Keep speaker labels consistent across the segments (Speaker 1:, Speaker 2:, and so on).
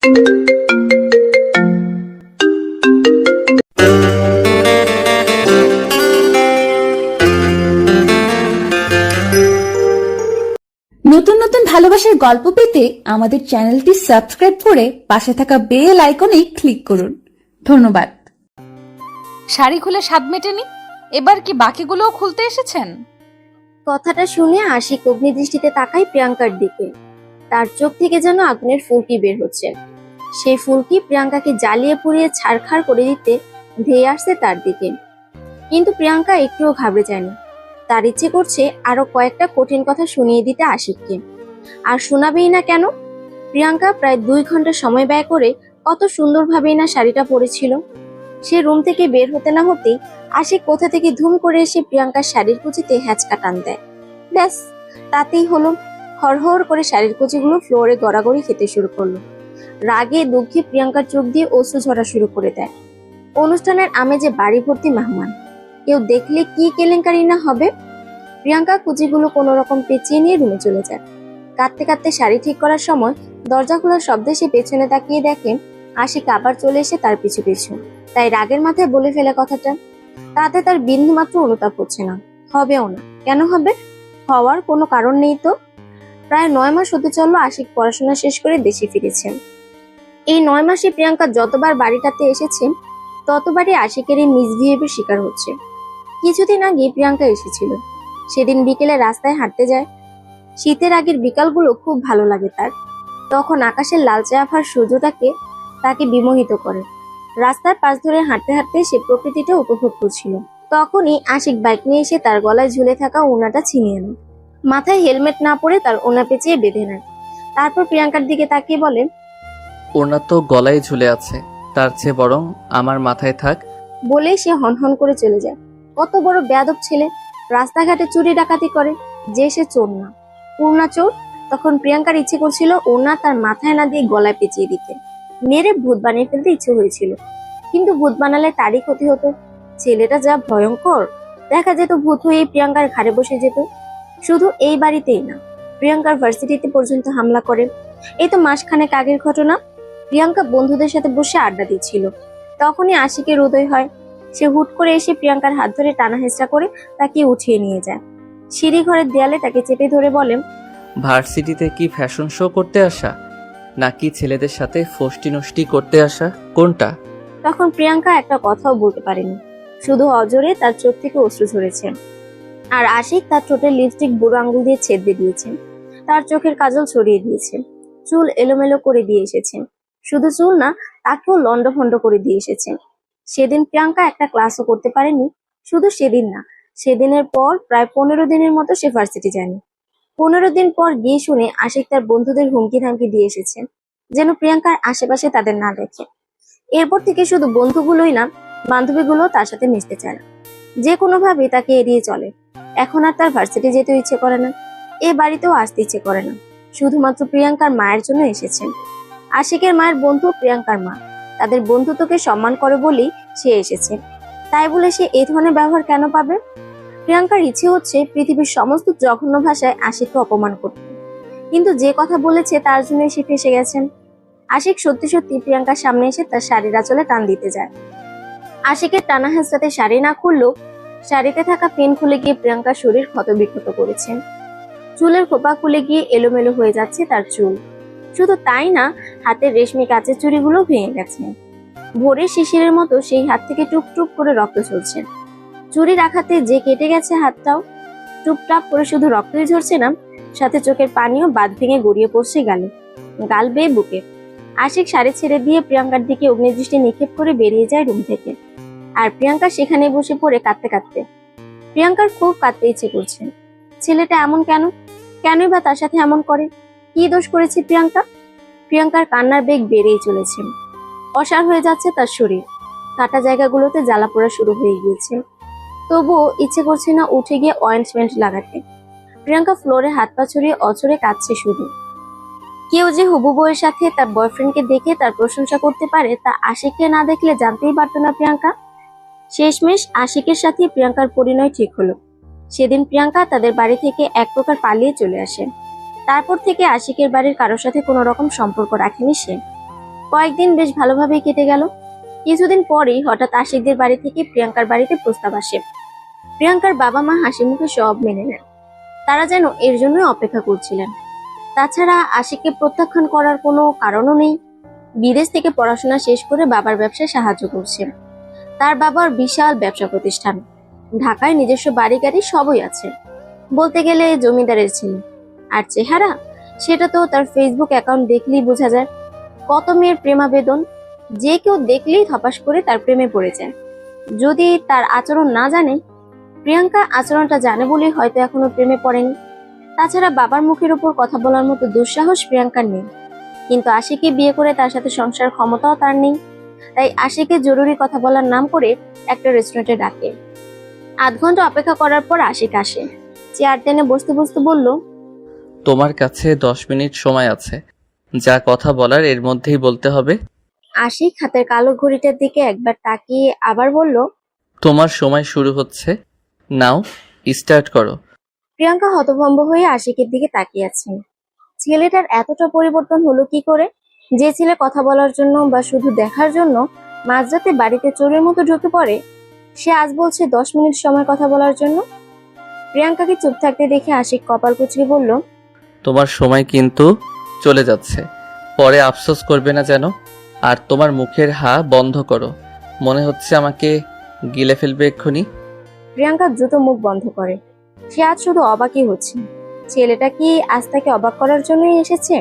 Speaker 1: নতুন নতুন ভালোবাসার গল্প পেতে আমাদের চ্যানেলটি সাবস্ক্রাইব করে পাশে থাকা বেল আইকনে ক্লিক করুন। ধন্যবাদ।
Speaker 2: শাড়ি খুলে স্বাদ মেটেনি, এবার কি বাকিগুলোও খুলতে এসেছেন?
Speaker 3: কথাটা শুনে আশিক অগ্নিদৃষ্টিতে তাকায় প্রিয়াঙ্কার দিকে। তার চোখ থেকে যেন আগুনের ফুলকি বের হচ্ছে। সেই ফুলকি প্রিয়াঙ্কাকে জ্বালিয়ে পুড়িয়ে ছারখাড় করে দিতে ধেয়ে আসছে তার দিকে। কিন্তু প্রিয়াঙ্কা একটুও ঘাবড়ে যায়নি। তার ইচ্ছে করছে আরো কয়েকটা কঠিন কথা শুনিয়ে দিতে আশিককে। আর শোনাবেই না কেন? প্রিয়াঙ্কা প্রায় 2 ঘন্টা সময় ব্যয় করে কত সুন্দরভাবেই না শাড়িটা পরেছিল। সে রুম থেকে বের হতে না হতেই আশিক কোথা থেকে ধুম করে এসে প্রিয়াঙ্কার শাড়ির কুচিতে হ্যাচকা টান দেয়। ব্যাস, তাতেই হলো। হড়হড় করে শাড়ির কুচিগুলো ফ্লোরে গড়াগড়ি খেতে শুরু করলো। রাগে দুঃখে প্রিয়াঙ্কার চোখ দিয়ে অশ্রু ঝরা শুরু করে দেয়। অনুষ্ঠানের আমেজে বাড়ি ভর্তি মেহমান, কেউ দেখলে কি কেলেঙ্কারি না হবে। প্রিয়াঙ্কা কুচিগুলো কোনো রকম পেঁচিয়ে নিয়ে রুমে চলে যায়। কাঁদতে কাঁদতে শাড়ি ঠিক করার সময় দরজা খোলার শব্দে সে পেছনে তাকিয়ে দেখে আশিক আবার চলে এসে তার পিছু পিছু। তাই রাগের মাথায় বলে ফেলে কথাটা। তাতে তার বিন্দু মাত্র অনুতাপ হচ্ছে না, হবেও না। কেন হবে? হওয়ার কোনো কারণ নেই তো। প্রায় 9 মাস হতে চললো আশিক পড়াশোনা শেষ করে দেশে ফিরেছেন। এই 9 মাসে প্রিয়াঙ্কা যতবার বাড়িটাতে এসেছে ততবারই আশিকের এই মিসবিহেভের শিকার হচ্ছে। কিছুদিন আগে প্রিয়াঙ্কা এসেছিল। সেদিন বিকেলে রাস্তায় হাঁটতে যায়। শীতের আগের বিকালগুলো খুব ভালো লাগে তার। তখন আকাশের লালচে আভার সূর্যটাকে তাকে বিমোহিত করে। রাস্তার পাশ ধরে হাঁটতে হাঁটতে সে প্রকৃতিটা উপভোগ করছিল। তখনই আশিক বাইক নিয়ে এসে তার গলায় ঝুলে থাকা ওড়নাটা ছিনিয়ে নেয়। মাথায় হেলমেট না পরে তার ওড়না পেঁচিয়ে বেঁধে নেয়। তারপর প্রিয়াঙ্কার দিকে তাকিয়ে বলে,
Speaker 4: ওড়না তো গলায় ঝুলে আছে, তার চেয়ে বরং আমার মাথায় থাক।
Speaker 3: বলে সে হনহন করে চলে যায়। কত বড় বেয়াদব ছেলে! রাস্তাঘাটে চুরি ডাকাতি করে, যে সে চোর না, পূর্ণা চোর। তখন প্রিয়াঙ্কার ইচ্ছে করছিল ওড়না তার মাথায় না দিয়ে গলায় পেঁচিয়ে দিতে, মেরে ভূত বানিয়ে ফেলতে ইচ্ছে হয়েছিল। কিন্তু ভূত বানালে তারই ক্ষতি হতো। ছেলেটা যা ভয়ঙ্কর, দেখা যেত ভূত হয়ে প্রিয়াঙ্কার ঘাড়ে বসে যেত। শুধু এই বাড়িতেই না, প্রিয়াঙ্কার ভার্সিটিতে পর্যন্ত হামলা করে। এই তো মাসখানেক আগের ঘটনা। প্রিয়াঙ্কা বন্ধুদের সাথে বসে আড্ডা দিচ্ছিল, তখনই আশিকের উদয় হয়। সে হুট করে এসে প্রিয়াঙ্কার হাত ধরে টানা হেঁচড়া করে তাকে উঠিয়ে নিয়ে যায়। সিঁড়ি ঘরের দেয়ালে তাকে চেপে ধরে বলে,
Speaker 4: ভার্সিটিতে কি ফ্যাশন শো করতে আসা, নাকি ছেলেদের সাথে ফষ্টি নষ্টি করতে আসা, কোনটা?
Speaker 3: তখন প্রিয়াঙ্কা একটা কথাও বলতে পারেনি, শুধু অজরে তার চোখ থেকে অশ্রু ঝরেছে। আর আশিক তার ঠোঁটের লিপস্টিক বুড়ো আঙুল দিয়ে ছেদে দিয়েছে, তার চোখের কাজল ছড়িয়ে দিয়েছে, চুল এলোমেলো করে দিয়ে এসেছে। শুধু চুল না, তাকেও লন্ডভন্ড করে দিয়ে এসেছে। সেদিন প্রিয়াঙ্কা একটা ক্লাসও করতে পারেনি। শুধু সেদিন না, সেদিনের পর প্রায় 15 দিনের মতো সে ভার্সিটি যায়নি। 15 দিন পর গিয়ে শুনে আশিক তার বন্ধুদের হুমকি ধামকি দিয়ে এসেছে যেন প্রিয়াঙ্কার আশেপাশে তাদের না দেখে। এরপর থেকে শুধু বন্ধুগুলোই না, বান্ধবীগুলো তার সাথে মিশতে চায় না, যে কোনোভাবে তাকে এড়িয়ে চলে। এখন আর তার ভার্সিটি যেতেও ইচ্ছে করে না, এ বাড়িতেও আসতে ইচ্ছে করে না। শুধুমাত্র প্রিয়াঙ্কার মায়ের জন্য এসেছেন। আশিকের মায়ের বন্ধু প্রিয়াঙ্কার মা, তাদের বন্ধুত্বকে সম্মান করে বলেই সে এসেছে। তাই বলে সে এই ধরনের ব্যবহার কেন পাবে? প্রিয়াঙ্কার ইচ্ছে হচ্ছে পৃথিবীর সমস্ত জঘন্য ভাষায় আশিককে অপমান করতে, কিন্তু যে কথা বলেছে তার জন্য সে ফেঁসে গেছেন। আশিক সত্যি সত্যি প্রিয়াঙ্কার সামনে এসে তার শাড়ির আঁচলে টান দিতে যায়। আশিকের টানা হেঁচড়াতে শাড়ি না খুললেও শাড়িতে থাকা পিন খুলে গিয়ে প্রিয়াঙ্কার শরীর ক্ষতবিক্ষত করেছে। চুলের খোপা খুলে গিয়ে এলোমেলো হয়ে যাচ্ছে তার চুল। শুধু তাই না, হাতের রেশমি কাচের চুড়িগুলো ভেঙে গেছে। ভোরের শিশিরের মতো সেই হাত থেকে টুপটুপ করে রক্ত ঝরছে। চুরির আঘাতে যে কেটে গেছে হাতটাও। টুপটাপ করে শুধু রক্তই ঝরছে না, সাথে চোখের পানিও বাঁধ ভেঙে গড়িয়ে পড়ছে গালে, গাল বেয়ে বুকে। আশিক শাড়ি ছেড়ে দিয়ে প্রিয়াঙ্কার দিকে অগ্নিদৃষ্টি নিক্ষেপ করে বেরিয়ে যায় রুম থেকে। আর প্রিয়াঙ্কা সেখানে বসে পড়ে কাঁদতে কাঁদতে। প্রিয়াঙ্কার খুব কাঁদতে ইচ্ছে করছে। ছেলেটা এমন কেন? কেনই বা তার সাথে এমন করে? কি দোষ করেছে প্রিয়াঙ্কা? প্রিয়াঙ্কার কান্নার বেগ বেড়েই চলেছে। অসাড় হয়ে যাচ্ছে তার শরীর, কাটা জায়গাগুলোতে জ্বালা পোড়া শুরু হয়ে গিয়েছে। তবুও ইচ্ছে করছে না উঠে গিয়ে অয়েন্টমেন্ট লাগাতে। প্রিয়াঙ্কা ফ্লোরে হাত পা ছড়িয়ে অচরে কাঁদছে শুধু। কেউ যে হবু বউয়ের সাথে তার বয়ফ্রেন্ডকে দেখে তার প্রশংসা করতে পারে তা আশিককে না দেখলে জানতেই পারতো না প্রিয়াঙ্কা। শেষমেশ আশিকের সাথে প্রিয়াঙ্কার পরিণয় ঠিক হলো। সেদিন প্রিয়াঙ্কা তাদের বাড়ি থেকে এক প্রকার পালিয়ে চলে আসে। তারপর থেকে আশিকের বাড়ির কারোর সাথে কোনো রকম সম্পর্ক রাখেনি সে। কয়েকদিন বেশ ভালোভাবেই কেটে গেল। কিছুদিন পরেই হঠাৎ আশিকদের বাড়ি থেকে প্রিয়াঙ্কার বাড়িতে প্রস্তাব আসে। প্রিয়াঙ্কার বাবা মা হাসি মুখে সব মেনে নেন। তারা যেন এর জন্যই অপেক্ষা করছিলেন। তাছাড়া আশিককে প্রত্যাখ্যান করার কোনো কারণও নেই। বিদেশ থেকে পড়াশোনা শেষ করে বাবার ব্যবসায় সাহায্য করছেন। তার বাবার বিশাল ব্যবসা প্রতিষ্ঠান, ঢাকায় নিজস্ব বাড়ি গাড়ি সবই আছে। বলতে গেলে জমিদারের ছেলে। আর চেহারা, সেটা তো তার ফেসবুক অ্যাকাউন্ট দেখলেই বোঝা যায়। কত মেয়ের প্রেমাবেদন, যে কেউ দেখলেই ধপাস করে তার প্রেমে পড়ে যায়। যদি তার আচরণ না জানে, প্রিয়াঙ্কা আচরণটা জানে বলেই হয়তো এখনো প্রেমে পড়েনি। তাছাড়া বাবার মুখের উপর কথা বলার মতো দুঃসাহস প্রিয়াঙ্কার নেই। কিন্তু আশিককে বিয়ে করে তার সাথে সংসার ক্ষমতাও তার নেই। তাই আশিককে জরুরি কথা বলার নাম করে একটা রেস্টুরেন্টে ডাকে। আধ ঘন্টা অপেক্ষা করার পর আশিক আসে। চেয়ার টেনে বসতে বসতে বলল,
Speaker 4: তোমার কাছে 10 মিনিট সময় আছে, যা কথা বলার এর মধ্যেই বলতে হবে।
Speaker 3: আশিক হাতের কালো ঘড়িটার দিকে একবার তাকিয়ে আবার বলল,
Speaker 4: তোমার সময় শুরু হচ্ছে, নাও স্টার্ট করো।
Speaker 3: প্রিয়াঙ্কা হতভম্ব হয়ে আশিকের দিকে তাকিয়ে আছেন। ছেলেটার এতটা পরিবর্তন হলো কি করে? যে ছেলে কথা বলার জন্য বা শুধু দেখার জন্য মাঝরাতে বাড়িতে চোরের মতো ঢুকে পড়ে, সে আজ বলছে 10 মিনিট সময় কথা বলার জন্য। প্রিয়াঙ্কাকে চুপ থাকতে দেখে আশিক কপাল কুঁচকে বলল,
Speaker 4: তোমার সময় কিন্তু চলে যাচ্ছে, পরে আফসোস করবে না যেন। আর তোমার মুখের হা বন্ধ করো, মনে হচ্ছে আমাকে গিলে ফেলবে এক্ষুনি।
Speaker 3: প্রিয়াঙ্কা দ্রুত মুখ বন্ধ করে। সে আজ শুধু অবাকই হচ্ছে। ছেলেটা কি আজ তাকে অবাক করার জন্যই এসেছে?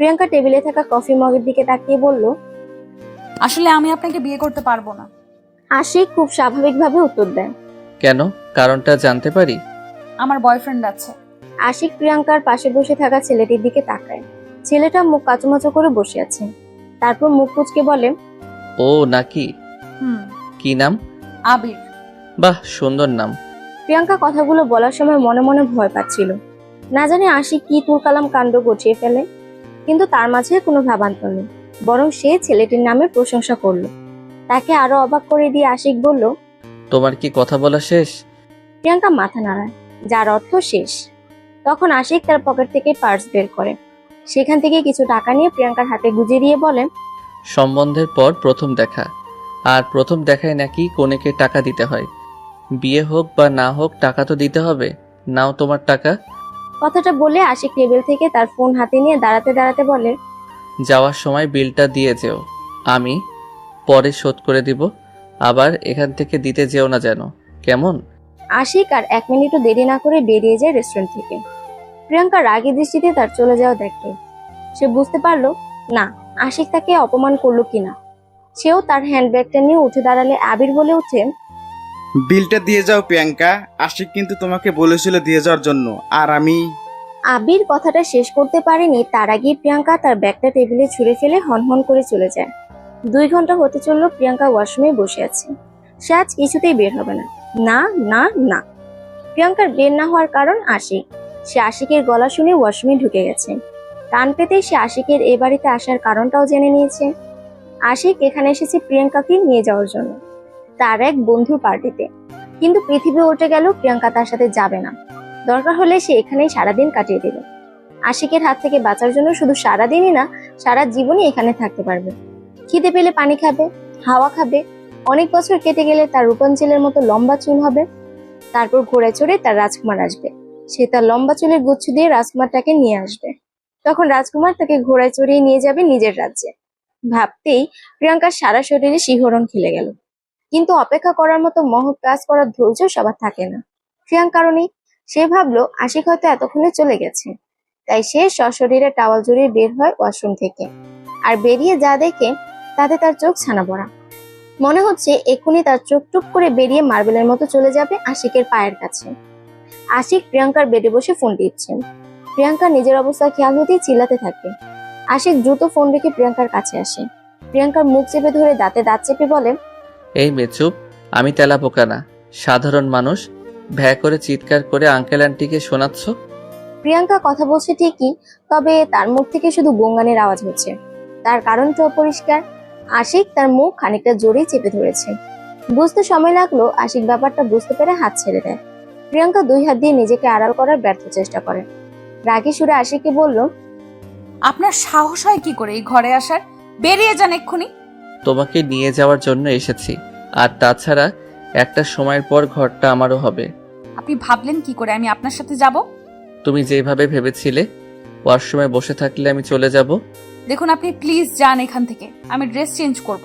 Speaker 3: প্রিয়াঙ্কা টেবিলে থাকা কফি মগের দিকে তাকিয়ে বলল,
Speaker 2: আসলে আমি আপনাকে বিয়ে করতে পারবো না।
Speaker 3: আশিক খুব স্বাভাবিকভাবে উত্তর দেয়।
Speaker 4: কেন, কারণটা জানতে পারি?
Speaker 2: আমার বয়ফ্রেন্ড আছে।
Speaker 3: আশিক প্রিয়াঙ্কার পাশে বসে থাকা ছেলেটির দিকে তাকায়। ছেলেটা মুখ কাচুমাচু করে বসে আছে। তারপর মুখ কুচকে বলে,
Speaker 4: ও নাকি?
Speaker 2: হুম।
Speaker 4: কি নাম?
Speaker 2: আবির।
Speaker 4: বাহ, সুন্দর নাম।
Speaker 3: প্রিয়াঙ্কা কথাগুলো বলার সময় মনে মনে ভয় পাচ্ছিল। না জানি আশিক কি তুলকালাম কাণ্ড গঠিয়ে ফেলে। কিন্তু তার মাঝে কোনো ভাবান্তর নেই, বরং সে ছেলেটির নামে প্রশংসা করলো। তাকে আরো অবাক করে দিয়ে আশিক বলল,
Speaker 4: তোমার কি কথা বলা শেষ?
Speaker 3: প্রিয়াঙ্কা মাথা নাড়ায়, যার অর্থ শেষ। তখন আশিক তার পকেট থেকে পার্স বের করে। সেখান থেকে কিছু টাকা নিয়ে প্রিয়াঙ্কার হাতে গুজিয়ে দিয়ে বলে,
Speaker 4: সম্বন্ধের পর প্রথম দেখা, আর প্রথম দেখায় নাকি কনেকে টাকা দিতে হয়। বিয়ে হোক বা না হোক টাকা তো দিতে হবে। নাও তোমার টাকা।
Speaker 3: কথাটা বলে আশিক টেবিল থেকে তার ফোন হাতে নিয়ে দাঁড়াতে দাঁড়াতে বলে,
Speaker 4: যাওয়ার সময় বিলটা দিয়ে যেও, আমি পরে শোধ করে দিব। আবার এখান থেকে দিতে যেও না যেন, কেমন?
Speaker 3: আশিক আর 1 মিনিটও দেরি না করে বেরিয়ে যায় রেস্টুরেন্ট থেকে। প্রিয়াঙ্কা রাগী দৃষ্টিতে তার চলে যাওয়া দেখে। সে বুঝতে পারলো না আশিক তাকে অপমান করলো কিনা। সেও তার হ্যান্ডব্যাগটা নিয়ে উঠে দাঁড়ালে আবির বলে ওঠে,
Speaker 5: বিলটা দিয়ে যাও প্রিয়াঙ্কা, আশিক কিন্তু তোমাকে বলেছিল দিয়ে যাওয়ার জন্য। আর আমি
Speaker 3: আবির কথাটা শেষ করতে পারেনি, তার আগেই প্রিয়াঙ্কা তার ব্যাগটা টেবিলে ছুঁড়ে ফেলে হনহন করে চলে যায়। 2 ঘন্টা হতে চললো প্রিয়াঙ্কা ওয়াশরুমে বসে আছে। সে আজ কিছুতেই বের হবে না, না না না। প্রিয়াঙ্কার বের না হওয়ার কারণ আশিক। সে আশিকের গলা শুনে ওয়াশরুমে ঢুকে গেছে। কান পেতে সে আশিকের এ বাড়িতে আসার কারণটাও জেনে নিয়েছে। আশিক এখানে এসেছে প্রিয়াঙ্কাকে নিয়ে যাওয়ার জন্য, তার এক বন্ধুর পার্টিতে। কিন্তু পৃথিবী উল্টে গেল, প্রিয়াঙ্কা তার সাথে যাবে না। দরকার হলে সে এখানেই সারাদিন কাটিয়ে দেবে। আশিকের হাত থেকে বাঁচার জন্য শুধু সারাদিনই না, সারা জীবনই এখানে থাকতে পারবে। খিদে পেলে পানি খাবে, হাওয়া খাবে। অনেক বছর কেটে গেলে তার রূপাঞ্চলের মতো লম্বা চুল হবে। তারপর ঘোড়ায় চড়ে তার রাজকুমার আসবে। সে তার লম্বা চুলের গুচ্ছ দিয়ে রাজকুমারটাকে নিয়ে আসবে। তখন রাজকুমার তাকে ঘোড়ায় চড়িয়ে নিয়ে যাবে নিজের রাজ্যে। ভাবতেই প্রিয়াঙ্কার সারা শরীরে শিহরণ খেলে গেল। কিন্তু অপেক্ষা করার মতো মহৎ কাজ করার ধৈর্য সবার থাকে না। প্রিয়াঙ্কারও নেই। সে ভাবলো আশিক হয়তো এতক্ষণে চলে গেছে। তাই সে সশরীরে টাওয়াল জড়িয়ে বের হয় ওয়াশরুম থেকে। আর বেরিয়ে যা দেখে তাতে তার চোখ ছানা পড়া। মনে হচ্ছে এক্ষুনি তার চোখ টুপ করে বেরিয়ে মার্বেলের মতো চলে যাবে আশিকের পায়ের কাছে। আশিক প্রিয়াঙ্কার বেডে বসে ফোন টিপছেন। প্রিয়াঙ্কা নিজের অবস্থা খেয়াল হতেই চিল্লাতে থাকে। আশিক দ্রুত ফোন রেখে প্রিয়াঙ্কার কাছে আসে। প্রিয়াঙ্কার মুখ চেপে ধরে দাঁতে দাঁত চেপে বলে,
Speaker 4: এই মেয়ে চুপ, আমি তেলাপোকা না, সাধারণ মানুষ। ভ্যা করে চিৎকার করে আঙ্কেল আন্টিকে শোনাচ্ছ?
Speaker 3: প্রিয়াঙ্কা কথা বলছে ঠিকই, তবে তার মুখ থেকে শুধু গঙ্গানের আওয়াজ হচ্ছে। তার কারণটা অপরিষ্কার। আশিক তার মুখ খানিকটা জোরেই চেপে ধরেছে। বুঝতে সময় লাগলো। আশিক ব্যাপারটা বুঝতে পেরে হাত ছেড়ে দেয়। প্রিয়াঙ্কা 2 হাত দিয়ে নিজেকে আড়াল করার ব্যর্থ চেষ্টা করে। রাগী সুরে আশিককে বলল,
Speaker 2: আপনার সাহস হয় কি করে এই ঘরে আসার? বেরিয়ে যান এক্ষুনি।
Speaker 4: তোমাকে নিয়ে যাওয়ার জন্য এসেছি। আর তাছাড়া একটা সময়ের পর ঘরটা আমারও হবে।
Speaker 2: আপনি ভাবলেন কি করে আমি আপনার সাথে যাব?
Speaker 4: তুমি যেভাবে ভেবেছিলে ওয়াশরুমে বসে থাকলে আমি চলে যাব।
Speaker 2: দেখুন আপনি প্লিজ যান এখান থেকে, আমি ড্রেস চেঞ্জ করব।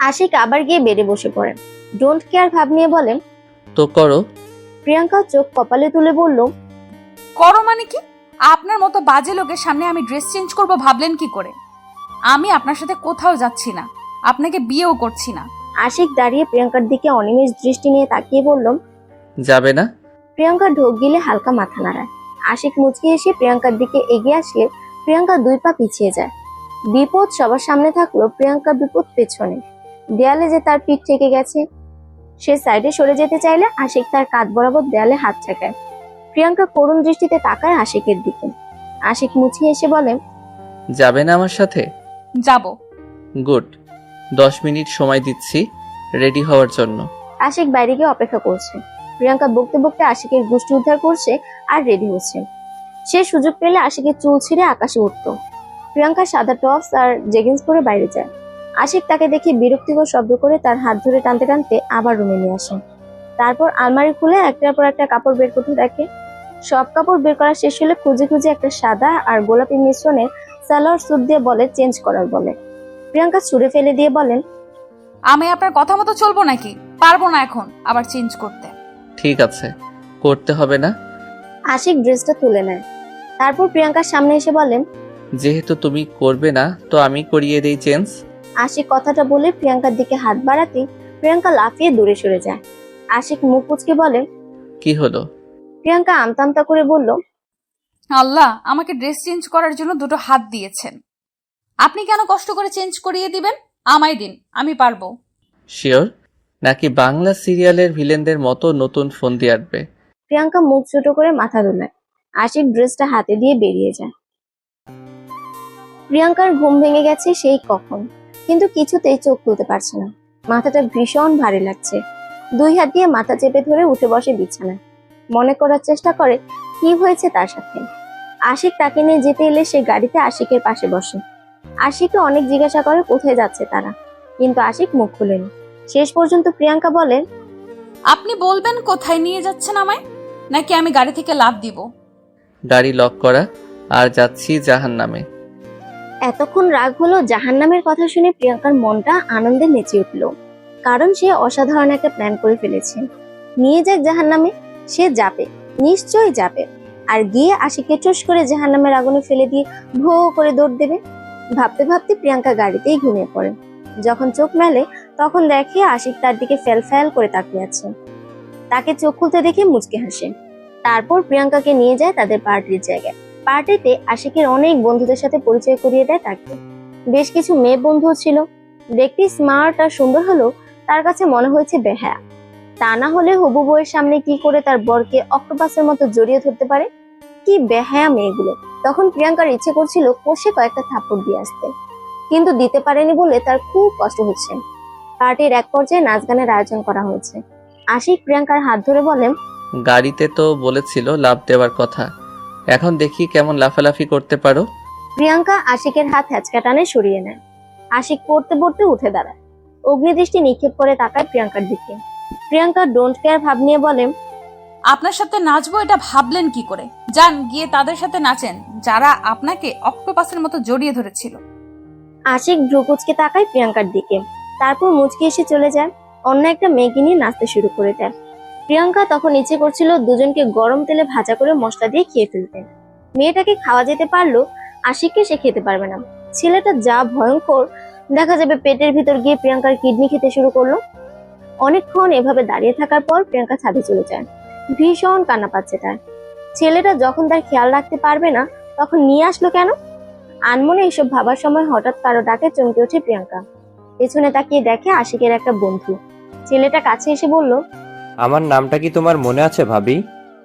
Speaker 3: আশিক আবার গিয়ে বেডে বসে পড়ে। ডোন্ট কেয়ার ভাব নিয়ে বলেন।
Speaker 4: তো করো।
Speaker 3: প্রিয়াঙ্কা চোখ কপালে তুলে বলল,
Speaker 2: করো মানে কি? আপনার মতো বাজে লোকের সামনে আমি ড্রেস চেঞ্জ করব ভাবলেন কি করে? আমি আপনার সাথে কোথাও যাচ্ছি না, আপনাকে বিয়েও করছি না।
Speaker 3: আশিক দাঁড়িয়ে প্রিয়াঙ্কার দিকে অনিমেষ দৃষ্টি নিয়ে তাকিয়ে বলল।
Speaker 4: যাবে না?
Speaker 3: প্রিয়াঙ্কা ঢোক গিলে হালকা মাথা নাড়ায়। আশিক মুচকি এসে প্রিয়াঙ্কার দিকে এগিয়ে আসলে প্রিয়াঙ্কা 2 পা পিছিয়ে যায়। বিপদ সবার সামনে থাকলো, প্রিয়াঙ্কা বিপদ পেছনে। দেয়ালে যে তার পিঠ থেকে গেছে। সে সাইডে সরে যেতে চাইলে আশিক তার কাঁধ বরাবর দেয়ালে হাত ঠেকায়। প্রিয়াঙ্কা করুণ দৃষ্টিতে তাকায় আশিকের দিকে। আশিক মুচকি এসে বলে,
Speaker 4: যাবে না আমার সাথে?
Speaker 2: যাব।
Speaker 4: গুড। 10 মিনিট সময় দিচ্ছি রেডি হওয়ার জন্য।
Speaker 3: আশিক বাইরে গিয়ে অপেক্ষা করছে। প্রিয়াঙ্কা বকতে বকতে আশিকের গোষ্ঠী উদ্ধার করছে আর রেডি হচ্ছে। সে সুযোগ পেলে আশিকের চুল ছিঁড়ে আকাশে উঠত। প্রিয়াঙ্কা সাদা টপস আর জেগিন্স পরে বাইরে যায়। আশিক তাকে দেখে বিরক্তিকর শব্দ করে তার হাত ধরে টানতে টানতে আবার রুমে নিয়ে আসে। তারপর আলমারি খুলে একটার পর একটা কাপড় বের করতে দেখে। সব কাপড় বের করা শেষ হলে খুঁজে খুঁজে একটা সাদা আর গোলাপি মিশ্রণে সালোয়ার স্যুট দিয়ে বলে চেঞ্জ করার বলে। প্রিয়াঙ্কা ছুঁড়ে ফেলে দিয়ে বলেন,
Speaker 2: আমি আপনার কথা মতো চলবো নাকি? পারবো না এখন আবার চেঞ্জ করতে।
Speaker 4: ঠিক আছে, করতে হবে না।
Speaker 3: আশিক ড্রেসটা তুলে নেয়। তারপর প্রিয়াঙ্কার সামনে এসে বলেন,
Speaker 4: যেহেতু তুমি করবে না তো আমি করিয়ে দেই চেঞ্জ।
Speaker 3: আশিক কথাটা বলে প্রিয়াঙ্কার দিকে হাত বাড়াতেই প্রিয়াঙ্কা লাফিয়ে দূরে সরে যায়। আশিক মুখ কুঁচকে বলে,
Speaker 4: কি হলো?
Speaker 3: প্রিয়াঙ্কা আমতা আমতা করে বলল,
Speaker 2: আল্লাহ আমাকে ড্রেস চেঞ্জ করার জন্য 2টো হাত দিয়েছেন, আপনি কেন কষ্ট করে চেঞ্জ করিয়ে দিবেন? আমায় দিন, আমি পারবো।
Speaker 4: শিওর? নাকি বাংলা সিরিয়ালের ভিলেনদের মতো নতুন ফোন দিয়ে আসবে?
Speaker 3: প্রিয়াঙ্কা মুখ ছোট করে মাথা দোলায়। আশিক ড্রেসটা হাতে দিয়ে বেরিয়ে যায়। প্রিয়াঙ্কার ঘুম ভেঙে গেছে সেই কখন, কিন্তু কিছুতেই চোখ খুলতে পারছে না। মাথাটা ভীষণ ভারী লাগছে। 2 হাত দিয়ে মাথা চেপে ধরে উঠে বসে বিছানায়। মনে করার চেষ্টা করে কি হয়েছে তার সাথে। আশিক তাকে নিয়ে যেতে এলে সে গাড়িতে আশিকের পাশে বসে। আশিককে অনেক জিজ্ঞাসা করে কোথায় যাচ্ছে তারা, কিন্তু আশিক মুখ খুলেনি। শেষ পর্যন্ত প্রিয়াঙ্কা বলে,
Speaker 2: আপনি বলবেন কোথায় নিয়ে যাচ্ছেন আমায়, নাকি আমি গাড়ি থেকে লাফ দিব?
Speaker 4: গাড়ি লক করা, আর যাচ্ছি জাহান্নামে।
Speaker 3: এতক্ষণ রাগ হলো জাহান্নামের কথা শুনে প্রিয়াঙ্কার মনটা আনন্দে নেচে উঠল। কারণ সে অসাধারণ একটা প্ল্যান করে ফেলেছে। নিয়ে যাক জাহান্নামে, সে যাবে, নিশ্চয়ই যাবে। আর গিয়ে আশিককে ঠুস করে জাহান্নামের আগুনে ফেলে দিয়ে ভো করে দৌড় দেবে। ভাবতে ভাবতে প্রিয়াঙ্কা গাড়িতেই ঘুমিয়ে পড়ে। যখন চোখ মেলে তখন দেখে আশিক তার দিকে ফ্যাল ফ্যাল করে তাকিয়ে আছে। তাকে চোখ খুলতে দেখে মুচকে হাসে। তারপর প্রিয়াঙ্কাকে নিয়ে যায় তাদের পার্টির জায়গায়। পার্টিতে আশিকের অনেক বন্ধুদের সাথে পরিচয় করিয়ে দেয় তাকে। বেশ কিছু মেয়ে বন্ধুও ছিল। দেখতে স্মার্ট আর সুন্দর হলেও তার কাছে মনে হয়েছে বেহায়া। তা না হলে হবু বউয়ের সামনে কি করে তার বরকে অক্টোপাসের মতো জড়িয়ে ধরতে পারে? কি বেহায়া মেয়েগুলো। তখন প্রিয়াঙ্কার ইচ্ছে করছিল কষে কয়েকটা থাপ্পড় দিয়ে আসতে, কিন্তু দিতে পারেনি বলে তার খুব কষ্ট হচ্ছে। পার্টির এক পর্যায়ে নাচ গানের আয়োজন করা হয়েছে। আশিক প্রিয়াঙ্কার হাত ধরে বলেন,
Speaker 4: গাড়িতে তো বলেছিল লাফ দেওয়ার কথা, এখন দেখি কেমন লাফালাফি করতে পারো।
Speaker 3: প্রিয়াঙ্কা আশিকের হাত হ্যাচকা টানে সরিয়ে নেয়। আশিক পড়তে পড়তে উঠে দাঁড়ায়। অগ্নিদৃষ্টি নিক্ষেপ করে তাকায় প্রিয়াঙ্কার দিকে। প্রিয়াঙ্কা ডোন্ট কেয়ার ভাব নিয়ে বলে,
Speaker 2: আপনার সাথে নাচবো এটা ভাবলেন কি করে? যান গিয়ে তাদের সাথে নাচেন যারা আপনাকে অক্টোপাসের মতো জড়িয়ে ধরেছিল।
Speaker 3: আশিক ভ্রুকুচকে তাকায় প্রিয়াঙ্কার দিকে, তারপর মুচকি এসে চলে যায়। অন্য একটা মেয়েকে নিয়ে নাচতে শুরু করে দেয়। প্রিয়াঙ্কা তখন ইচ্ছে করছিল দুজনকে গরম তেলে ভাজা করে মশলা দিয়ে খেয়ে ফেলতে। মেয়েটাকে খাওয়া যেতে পারলো, আশিককে সে খেতে পারবে না। ছেলেটা যা ভয়ঙ্কর, দেখা যাবে পেটের ভিতর গিয়ে প্রিয়াঙ্কার কিডনি খেতে শুরু করলো। অনেকক্ষণ এভাবে দাঁড়িয়ে থাকার পর প্রিয়াঙ্কা ছাদে চলে যায়। ভীষণ কান্না পাচ্ছে তার। ছেলেটা যখন তার খেয়াল রাখতে পারবে না তখন নিয়ে আসলো কেন? আনমনে এসব ভাবার সময় হঠাৎ কারো ডাকে চমকে ওঠে প্রিয়াঙ্কা। পেছনে তাকিয়ে দেখে আশিকের একটা বন্ধু। ছেলেটা কাছে এসে বলল,
Speaker 6: আমার নামটা কি তোমার মনে আছে ভাবি?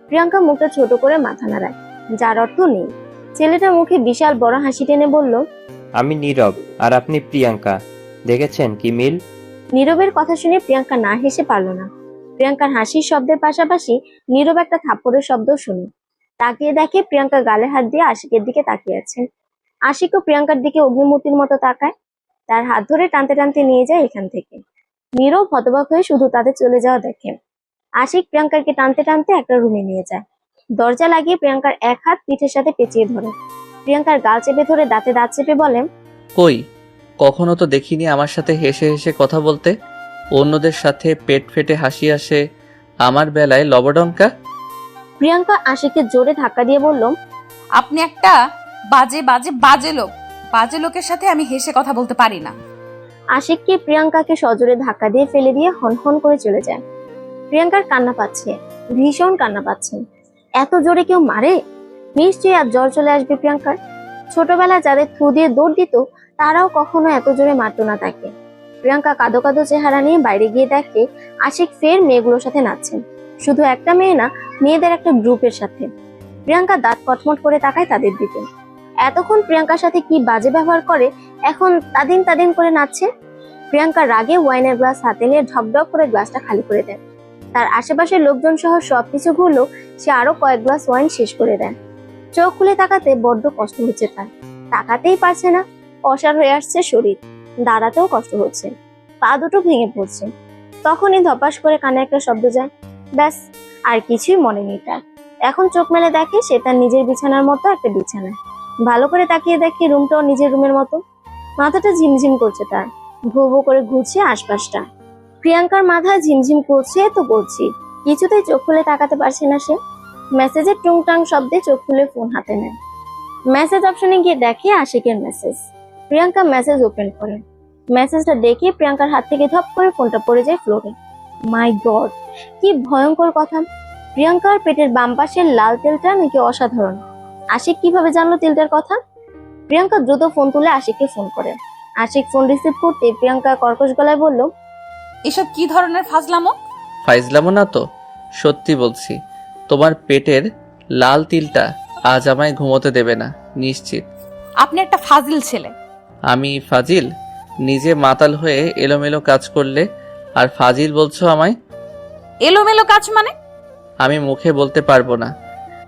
Speaker 3: প্রিয়াঙ্কা মুখটা ছোট করে মাথা নাড়ায়, যার অর্থ নেই। ছেলেটার মুখে বিশাল বড় হাসি টেনে বলল,
Speaker 6: আমি নীরব আর আপনি প্রিয়াঙ্কা, দেখেছেন কি মিল?
Speaker 3: নীরবের কথা শুনে প্রিয়াঙ্কা না হেসে পারল না। প্রিয়াঙ্কার হাসির শব্দের পাশাপাশি নীরব একটা থাপ্পড়ের শব্দ শুনে তাকিয়ে দেখে প্রিয়াঙ্কা গালে হাত দিয়ে আশিকের দিকে তাকিয়ে আছে। আশিকও প্রিয়াঙ্কার দিকে অগ্নিমূর্তির মতো তাকায়। তার হাত ধরে টানতে টানতে নিয়ে যায় এখান থেকে। নীরব হতবাক হয়ে শুধু তাদের চলে যাওয়া দেখে। আশিক প্রিয়াঙ্কাকে টানতে টানতে একটা রুমে নিয়ে যায়। দরজা লাগিয়ে প্রিয়াঙ্কার এক হাত পিঠের সাথে পেঁচিয়ে ধরে। প্রিয়াঙ্কার গাল চেপে ধরে দাঁতে দাঁত চেপে বলে,
Speaker 4: কই, কখনো তো দেখিনি আমার সাথে হেসে হেসে কথা বলতে। অন্যদের সাথে পেট ফেটে হাসি আসে, আমার বেলায় লবডঙ্কা।
Speaker 3: প্রিয়াঙ্কা আশিককে জোরে ধাক্কা দিয়ে বলল,
Speaker 2: আপনি একটা বাজে বাজে বাজে লোক। বাজে লোকের সাথে আমি হেসে কথা বলতে পারি না।
Speaker 3: আশিককে প্রিয়াঙ্কাকে সজোরে ধাক্কা দিয়ে ফেলে দিয়ে হনহন করে চলে যায়। প্রিয়াঙ্কার কান্না পাচ্ছে, ভীষণ কান্না পাচ্ছে। এত জোরে কেউ মারে? নিশ্চয়ই আজ জ্বর চলে আসবে প্রিয়াঙ্কার। ছোটবেলায় যাদের থু দিয়ে দৌড় দিত তারাও কখনো এত জোরে মারতো না তাকে। প্রিয়াঙ্কা কাঁদো কাঁদো চেহারা নিয়ে বাইরে গিয়ে দেখে আশিক ফের মেয়েগুলোর সাথে নাচছেন। শুধু একটা মেয়ে না, মেয়েদের একটা গ্রুপের সাথে। প্রিয়াঙ্কা দাঁত কটমট করে তাকায় তাদের দিকে। এতক্ষণ প্রিয়াঙ্কার সাথে কি বাজে ব্যবহার করে, এখন তাদিন তাদিন করে নাচছে। প্রিয়াঙ্কা রাগে ওয়াইনের গ্লাস হাতে নিয়ে ঢকঢক করে গ্লাসটা খালি করে দেয়। তার আশেপাশের লোকজন সহ সবকিছু ভুললো সে আরো কয়েক গ্লাস ওয়াইন শেষ করে দেয়। চোখ খুলে তাকাতে বড্ড কষ্ট হচ্ছে তার। তাকাতেই পারছে না, অসাড় হয়ে আসছে শরীর, দাঁড়াতেও কষ্ট হচ্ছে, পা দুটো ভেঙে পড়ছে। তখনই ধপাস করে কানে একটা শব্দ যায়। ব্যাস, আর কিছুই মনে নেই তার। এখন চোখ মেলে দেখে সে তার নিজের বিছানার মতো একটা বিছানায়। ভালো করে তাকিয়ে দেখে রুমটাও নিজের রুমের মতো। মাথাটা ঝিমঝিম করছে তার, ভো ভো করে ঘুরছে আশপাশটা। প্রিয়াঙ্কার মাথায় ঝিমঝিম করছে তো করছি, কিছুতেই চোখ খুলে তাকাতে পারছে না সে। মেসেজের টুংটাং শব্দে চোখ খুলে ফোন হাতে নেয়। মেসেজ অপশনে গিয়ে দেখে আশিকের মেসেজ। প্রিয়াঙ্কা মেসেজ ওপেন করে। মেসেজটা দেখে প্রিয়াঙ্কার হাত থেকে ধপ করে ফোনটা পড়ে যায় ফ্লোরে। মাই গড, কি ভয়ঙ্কর কথা! প্রিয়াঙ্কার পেটের বাম পাশের লাল তেলটা নাকি অসাধারণ। আশিক কিভাবে জানলো তেলটার কথা? প্রিয়াঙ্কা দ্রুত ফোন তুলে আশিককে ফোন করে। আশিক ফোন রিসিভ করতে প্রিয়াঙ্কা কর্কশ গলায় বলল,
Speaker 2: এসব কি ধরনের ফাজলামো?
Speaker 4: ফাইজলামো না তো, সত্যি বলছি। তোমার পেটের লাল তিলটা আজ আমায় ঘুমোতে দেবে না, নিশ্চিত।
Speaker 2: আপনি একটা ফাজিল ছেলে।
Speaker 4: আমি ফাজিল? নিজে মাতাল হয়ে এলোমেলো কাজ করলে আর ফাজিল বলছো আমায়?
Speaker 2: এলোমেলো কাজ মানে?
Speaker 4: আমি মুখে বলতে পারবো না।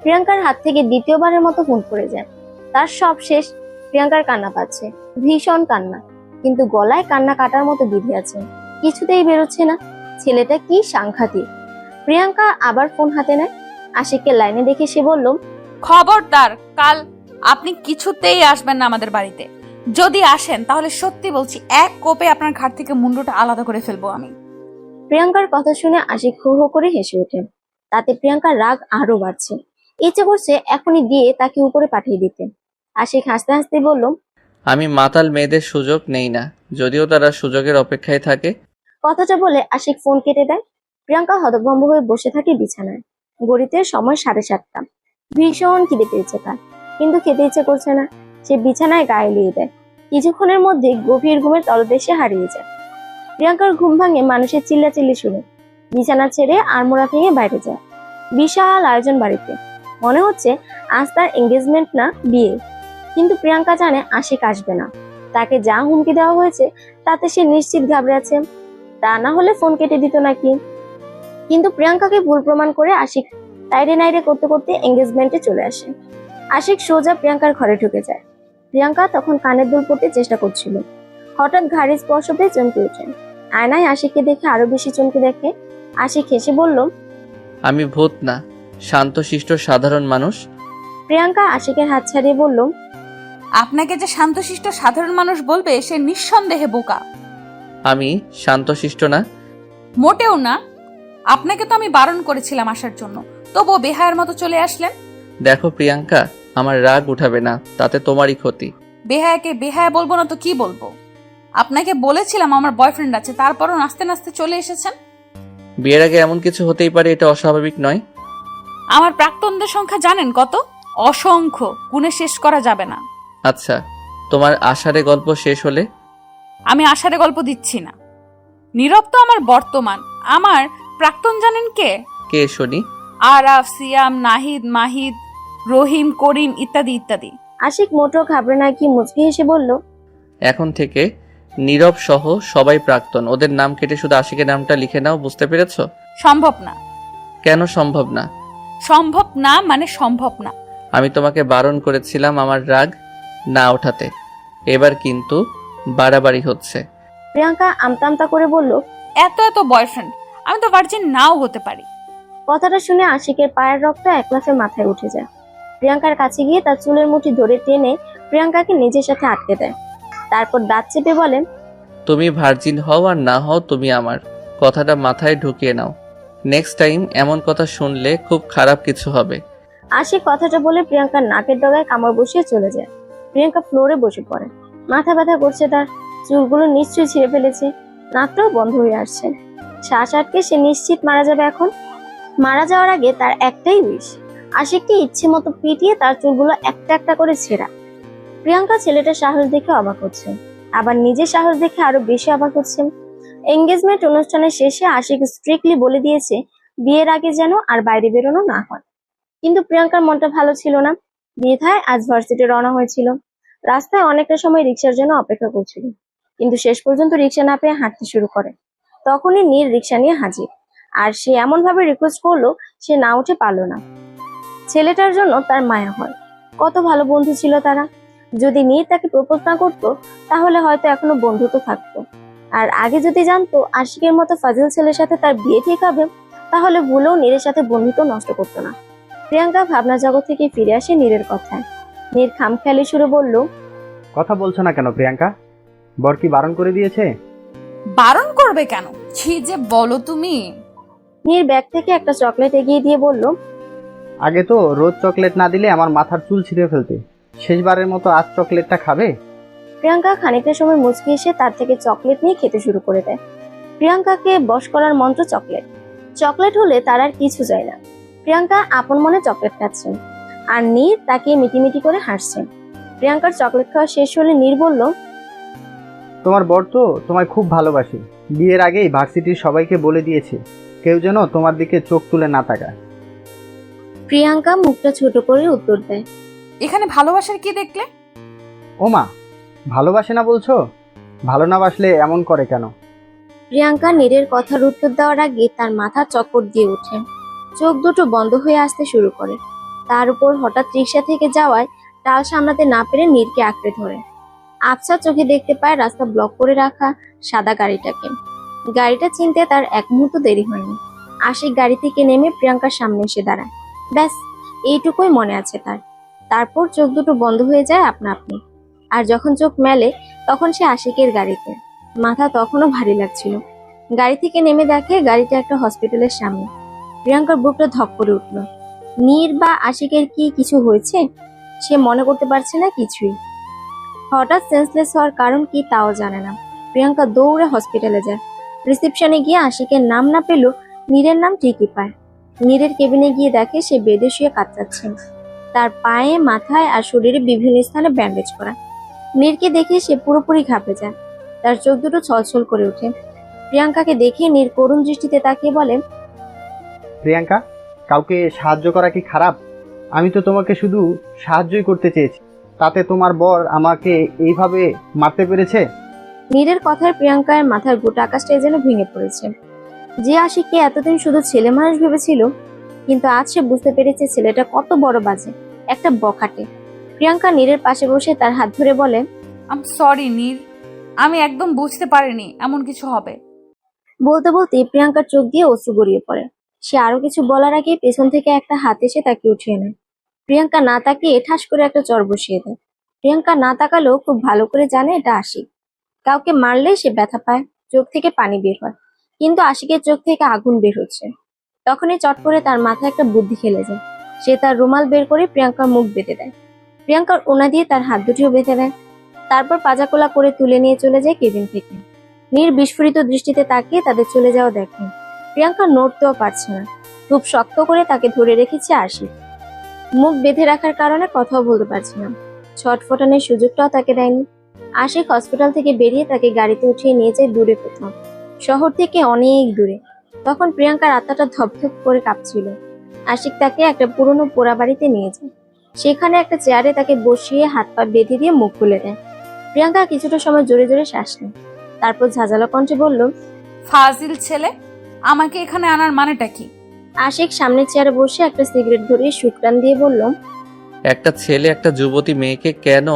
Speaker 3: প্রিয়াঙ্কার হাত থেকে দ্বিতীয়বারের মতো ফোন করে যায়। তার সব শেষ। প্রিয়াঙ্কার কান্না পাচ্ছে, ভীষণ কান্না, কিন্তু গলায় কান্না কাটার মতো বিধি আছে, কিছুতেই বেরোচ্ছে না। ছেলেটা কি সাংঘাতিক! প্রিয়াঙ্কা আবার ফোন হাতে নেয়। আশিককে লাইনে দেখে সে বলল,
Speaker 2: খবরদার, কাল আপনি কিছুতেই আসবেন না আমাদের বাড়িতে। যদি আসেন তাহলে সত্যি বলছি এক কোপে আপনার ঘাট থেকে মুন্ডুটা আলাদা করে ফেলবো আমি।
Speaker 3: প্রিয়াঙ্কার কথা শুনে আশিক হু হু করে হেসে ওঠে। তাতে প্রিয়াঙ্কার রাগ আরো বাড়ছে। ইচ্ছে করছে এখনই দিয়ে তাকে উপরে পাঠিয়ে দিতে। আশিক হাসতে হাসতে বলল,
Speaker 4: আমি মাতাল মেয়েদের সুযোগ নেই না, যদিও তারা সুযোগের অপেক্ষায় থাকে।
Speaker 3: কথাটা বলে আশিক ফোন কেটে দেয়। প্রিয়াঙ্কা হতভম্ব হয়ে বসে থাকে বিছানায়। ঘড়িতে সময় 7:30। ভীষণ খিদে পেয়েছে তার, কিন্তু খেতে ইচ্ছে করছে না। সে বিছানায় গায়ে লিয়ে দেয়। কিছুক্ষণের মধ্যে গভীর ঘুমের তলদেশে হারিয়ে যায়। প্রিয়াঙ্কার ঘুম ভাঙে মানুষের চিল্লাচিল্লি শুনে। বিছানা ছেড়ে আড়মোড়া ভেঙে বাইরে যায়। বিশাল আয়োজন বাড়িতে, মনে হচ্ছে আজ তার এঙ্গেজমেন্ট না বিয়ে। কিন্তু প্রিয়াঙ্কা জানে আশিক আসবে না। তাকে যা হুমকি দেওয়া হয়েছে তাতে সে নিশ্চিত ঘাবড়ে আছে। তা না হলে ফোন কেটে দিত নাকি। কিন্তু প্রিয়াঙ্কাকে ভুল প্রমাণ করে আশিক টাইরে নাইরে করতে করতে এঙ্গেজমেন্টে চলে আসে। আশিক সোজা প্রিয়াঙ্কার ঘরে ঢুকে যায়। প্রিয়াঙ্কা তখন কানের দুল পড়তে চেষ্টা করছিল। হঠাৎ ঘাড়ি স্পর্শ পেয়ে চমকে ওঠে। আয়নায় আশিককে দেখে আরো বেশি চমকে দেখে। আশিক হেসে বলল,
Speaker 4: আমি ভূত না, শান্তশিষ্ট সাধারণ মানুষ।
Speaker 3: প্রিয়াঙ্কা আশিকের হাত ছাড়িয়ে বলল,
Speaker 2: আপনাকে যে শান্তশিষ্ট সাধারণ মানুষ বলবে সে নিঃসন্দেহে বোকা।
Speaker 4: আমি শান্তশিষ্ট না।
Speaker 2: মোটেও না। আপনাকে তো আমি বারণ করেছিলাম আসার জন্য, তবুও বেহায়ার মতো চলে আসলেন।
Speaker 4: দেখো প্রিয়াঙ্কা, আমার রাগ উঠাবে না, তাতে তোমারই ক্ষতি।
Speaker 2: বেহায়াকে বেহায়া বলবো না তো কি বলবো? আপনাকে বলেছিলাম আমার বয়ফ্রেন্ড আছে, তারপরও নাচতে নাচতে চলে এসেছেন।
Speaker 4: বিয়ের আগে এমন কিছু হতেই পারে, এটা অস্বাভাবিক নয়।
Speaker 2: আমার প্রাক্তনদের সংখ্যা জানেন কত? অসংখ্য, গুণে শেষ করা যাবে না।
Speaker 4: আচ্ছা, তোমার আষাঢ়ে গল্প শেষ হলে?
Speaker 2: আমি আষাঢ়ে গল্প দিচ্ছি না। নীরব তো আমার বর্তমান। আমার প্রাক্তন জানেন কে?
Speaker 4: কে শুনি?
Speaker 2: আরাফ, সিয়াম, নাহিদ, মাহিদ, রহিম, করিম ইত্যাদি ইত্যাদি।
Speaker 3: আশিক মোটো ঘাবড়ে না কি মুচকি হেসে বলল,
Speaker 4: এখন থেকে নীরব সহ সবাই প্রাক্তন। ওদের নাম কেটে শুধু আশিকের নামটা লিখে নাও, বুঝতে পেরেছো?
Speaker 2: সম্ভব না।
Speaker 4: কেন সম্ভব না?
Speaker 2: সম্ভব না মানে সম্ভব না।
Speaker 4: আমি তোমাকে বারণ করেছিলাম আমার রাগ না ওঠাতে। এবার কিন্তু বাড়াবাড়ি হচ্ছে।
Speaker 3: প্রিয়াঙ্কা আমতা আমতা করে বলল।
Speaker 2: এত এত বয়ফ্রেন্ড, আমি তো ভার্জিন নাও হতে পারি।
Speaker 3: কথাটা শুনে আশিকের পায়ের রক্ত এক লাফে মাথায় উঠে যায়। প্রিয়াঙ্কার কাছে গিয়ে তার চুলের মুঠি ধরে টেনে প্রিয়াঙ্কাকে নিজের সাথে আটকে দেয়। তারপর দাঁত চেপে বলেন,
Speaker 4: তুমি ভার্জিন হও আর না হও, তুমি আমার কথাটা মাথায় ঢুকিয়ে নাও। নেক্সট টাইম এমন কথা শুনলে খুব খারাপ কিছু হবে।
Speaker 3: আশিক কথাটা বলে প্রিয়াঙ্কার নাকের ডগায় কামড় বসিয়ে চলে যায়। প্রিয়াঙ্কা ফ্লোরে বসে পড়ে। মাথা ব্যথা করছে তার, চুলগুলো নিশ্চয়ই ছিঁড়ে ফেলেছে, নাকটাও বন্ধ হয়ে আসছে। শ্বাস আটকে সে নিশ্চিত মারা যাবে এখন। মারা যাওয়ার আগে তার একটাই উইশ, আশিককে ইচ্ছে মতো পিটিয়ে তার চুলগুলো একটা একটা করে ছেঁড়া। প্রিয়াঙ্কা ছেলেটার সাহস দেখে অবাক হচ্ছে, আবার নিজের সাহস দেখে আরো বেশি অবাক হচ্ছে। এঙ্গেজমেন্ট অনুষ্ঠানের শেষে আশিক স্ট্রিক্টলি বলে দিয়েছে বিয়ের আগে যেন আর বাইরে বেরোনো না হয়। কিন্তু প্রিয়াঙ্কার মনটা ভালো ছিল না, বিধায় আজ ভার্সিটি রওনা হয়েছিল। রাস্তায় অনেকটা সময় রিক্সার জন্য অপেক্ষা করছিল, কিন্তু শেষ পর্যন্ত রিক্সা না পেয়ে হাঁটতে শুরু করে। তখনই নীর রিক্সা নিয়ে হাজির, আর সে এমন ভাবে রিকোয়েস্ট করলো সে না উঠে পারলো না। ছেলেটার জন্য তার মায়া হয়, কত ভালো বন্ধু ছিল তারা। যদি নীর তাকে প্রপোজ না করতো তাহলে হয়তো এখনো বন্ধুত্ব থাকতো। আর আগে যদি জানতো আশিকের মতো ফাজিল ছেলের সাথে তার বিয়ে ঠিক হবে, তাহলে ভুলেও নীরের সাথে বন্ধুত্ব নষ্ট করতো না। প্রিয়াঙ্কা ভাবনা জগৎ থেকে ফিরে আসে নীরের কথায়। নীর খামখেয়ালি সুরে বলল,
Speaker 7: কথা বলছো না কেন প্রিয়াঙ্কা? বর কি বারণ করে দিয়েছে?
Speaker 2: বারণ করবে কেন? কি যে বলো তুমি।
Speaker 3: নীর ব্যাগ থেকে একটা চকলেট এগিয়ে দিয়ে বলল,
Speaker 7: আগে তো রোজ চকলেট না দিলে আমার মাথার চুল ছিঁড়ে ফেলতে, শেষবারের মতো আজ চকলেটটা খাবে?
Speaker 3: প্রিয়াঙ্কা খানিকটা সময় মুচকি এসে তার থেকে চকলেট নিয়ে খেতে শুরু করে দেয়। প্রিয়াঙ্কাকে বশ করার মন্ত্র চকলেট। চকলেট হলে তার আর কিছু চাই না। প্রিয়াঙ্কা আপন মনে চকলেট খাচ্ছেন, আর নীর তাকে মিটিমিটি করে হাসছেন। প্রিয়াঙ্কার চকলেট খাওয়া শেষ হলে নীর বলল,
Speaker 7: তোমার বর তো তোমায় খুব ভালোবাসে, বিয়ের আগেই ভার্সিটির সবাইকে বলে দিয়েছে কেউ যেন তোমার দিকে চোখ তুলে না তাকায়।
Speaker 3: প্রিয়াঙ্কা মুখটা ছোট করে উত্তর দেয়,
Speaker 2: এখানে ভালোবাসার কি দেখলে?
Speaker 7: ওমা, ভালোবাসে না বলছো? ভালো না বাসলে এমন করে কেন?
Speaker 3: প্রিয়াঙ্কা নীরের কথার উত্তর দেওয়ার আগে তার মাথা চক্কর দিয়ে ওঠে, চোখ দুটো বন্ধ হয়ে আসতে শুরু করে। তার উপর হঠাৎ রিক্সা থেকে যাওয়ায় টাল সামলাতে না পেরে নীরকে আঁকড়ে ধরে। আবছা চোখে দেখতে পায় রাস্তা ব্লক করে রাখা সাদা গাড়িটাকে। গাড়িটা চিনতে তার এক মুহূর্ত দেরি হয়নি। আশিক গাড়ি থেকে নেমে প্রিয়াঙ্কার সামনে এসে দাঁড়ায়। ব্যাস এইটুকুই মনে আছে তার। তারপর চোখ দুটো বন্ধ হয়ে যায় আপনা আপনি। আর যখন চোখ মেলে তখন সে আশিকের গাড়িতে। মাথা তখনও ভারী লাগছিল। গাড়ি থেকে নেমে দেখে গাড়িটা একটা হসপিটালের সামনে। প্রিয়াঙ্কার বুকটা ধপ করে উঠল। নীর বা আশিকের কি কিছু হয়েছে? সে মনে করতে পারছে না কিছুই। হঠাৎ সেন্সলেস হওয়ার কারণ কি তাও জানে না। প্রিয়াঙ্কা দৌড়ে হসপিটালে যায়। রিসেপশনে গিয়ে আশিকের নাম না পেলেও নীরের নাম ঠিকই পায়। নীরের কেবিনে গিয়ে দেখে সে বেডে শুয়ে কাতরাচ্ছে। তার পায়ে, মাথায় আর শরীরে বিভিন্ন স্থানে ব্যান্ডেজ করা। নীরকে দেখে সে পুরোপুরি ঘাবড়ে যায়। তার চোখ দুটো ছলছল করে ওঠে। প্রিয়াঙ্কাকে দেখে নীর করুণ দৃষ্টিতে তাকিয়ে বলে,
Speaker 7: প্রিয়াঙ্কা, কাউকে সাহায্য করা কি খারাপ? আমি তো তোমাকে শুধু সাহায্যই করতে চেয়েছি, তাতে তোমার বর আমাকে এইভাবে মারতে পেরেছে?
Speaker 3: নীরের কথায় প্রিয়াঙ্কার মাথার গোটা আকাশটাই যেন ভেঙে পড়েছে। যে আশিককে এতদিন শুধু ছেলে মানুষ ভেবেছিল, কিন্তু আজ সে বুঝতে পেরেছে ছেলেটা কত বড় বাজে, একটা বখাটে। প্রিয়াঙ্কা নীরের পাশে বসে তার হাত ধরে বলে,
Speaker 2: আম সরি নীর, আমি একদম বুঝতে পারিনি এমন কিছু হবে।
Speaker 3: বলতে বলতে প্রিয়াঙ্কার চোখ দিয়ে অশ্রু গড়িয়ে পড়ে। সে আরো কিছু বলার আগে পেছন থেকে একটা হাত এসে তাকে উঠিয়ে নেয়। প্রিয়াঙ্কা না তাকিয়ে ঠাস করে একটা চড় বসিয়ে দেয়। প্রিয়াঙ্কা না তাকালেও খুব ভালো করে জানে এটা আশিক। কাউকে মারলে সে ব্যথা পায়, চোখ থেকে পানি বের হয়, কিন্তু আশিকের চোখ থেকে আগুন বের হচ্ছে। তখনই চট করে তার মাথায় একটা বুদ্ধি খেলে যায়। সে তার রুমাল বের করে প্রিয়াঙ্কার মুখ বেঁধে দেয়। প্রিয়াঙ্কার ওনা দিয়ে তার হাত দুটিও বেঁধে দেয়। তারপর পাজাকোলা করে তুলে নিয়ে চলে যায় কেবিন থেকে। নীর বিস্ফোরিত দৃষ্টিতে তাকিয়ে তাদের চলে যাওয়া দেখে। প্রিয়াঙ্কা নড়তেও পারছে না, খুব শক্ত করে তাকে ধরে রেখেছে আশিক। মুখ বেঁধে রাখার কারণে কথাও বলতে পারছে না, ছটফটানোর সুযোগটাও তাকে দেয়নি। আশিক হসপিটাল থেকে বেরিয়ে তাকে গাড়িতে উঠিয়ে নিয়ে যায় দূরে কোথাও, শহর থেকে অনেক দূরে। তখন প্রিয়াঙ্কার আত্মাটা ধপধপ করে কাঁপছিল। আশিক তাকে একটা পুরনো পোড়া বাড়িতে নিয়ে যায়। সেখানে একটা চেয়ারে তাকে বসিয়ে হাত পা বেঁধে দিয়ে মুখ খুলে দেয়। প্রিয়াঙ্কা কিছুটা সময় জোরে জোরে শ্বাস নেয়, তারপর ঝাঁঝালো কণ্ঠে বলল,
Speaker 2: ফাজিল ছেলে, আমাকে এখানে আনার মানেটা কি?
Speaker 3: আশিক সামনের চেয়ারে বসে একটা সিগারেট ধরিয়ে শুকরান দিয়ে বলল,
Speaker 4: একটা ছেলে একটা যুবতী মেয়েকে কেন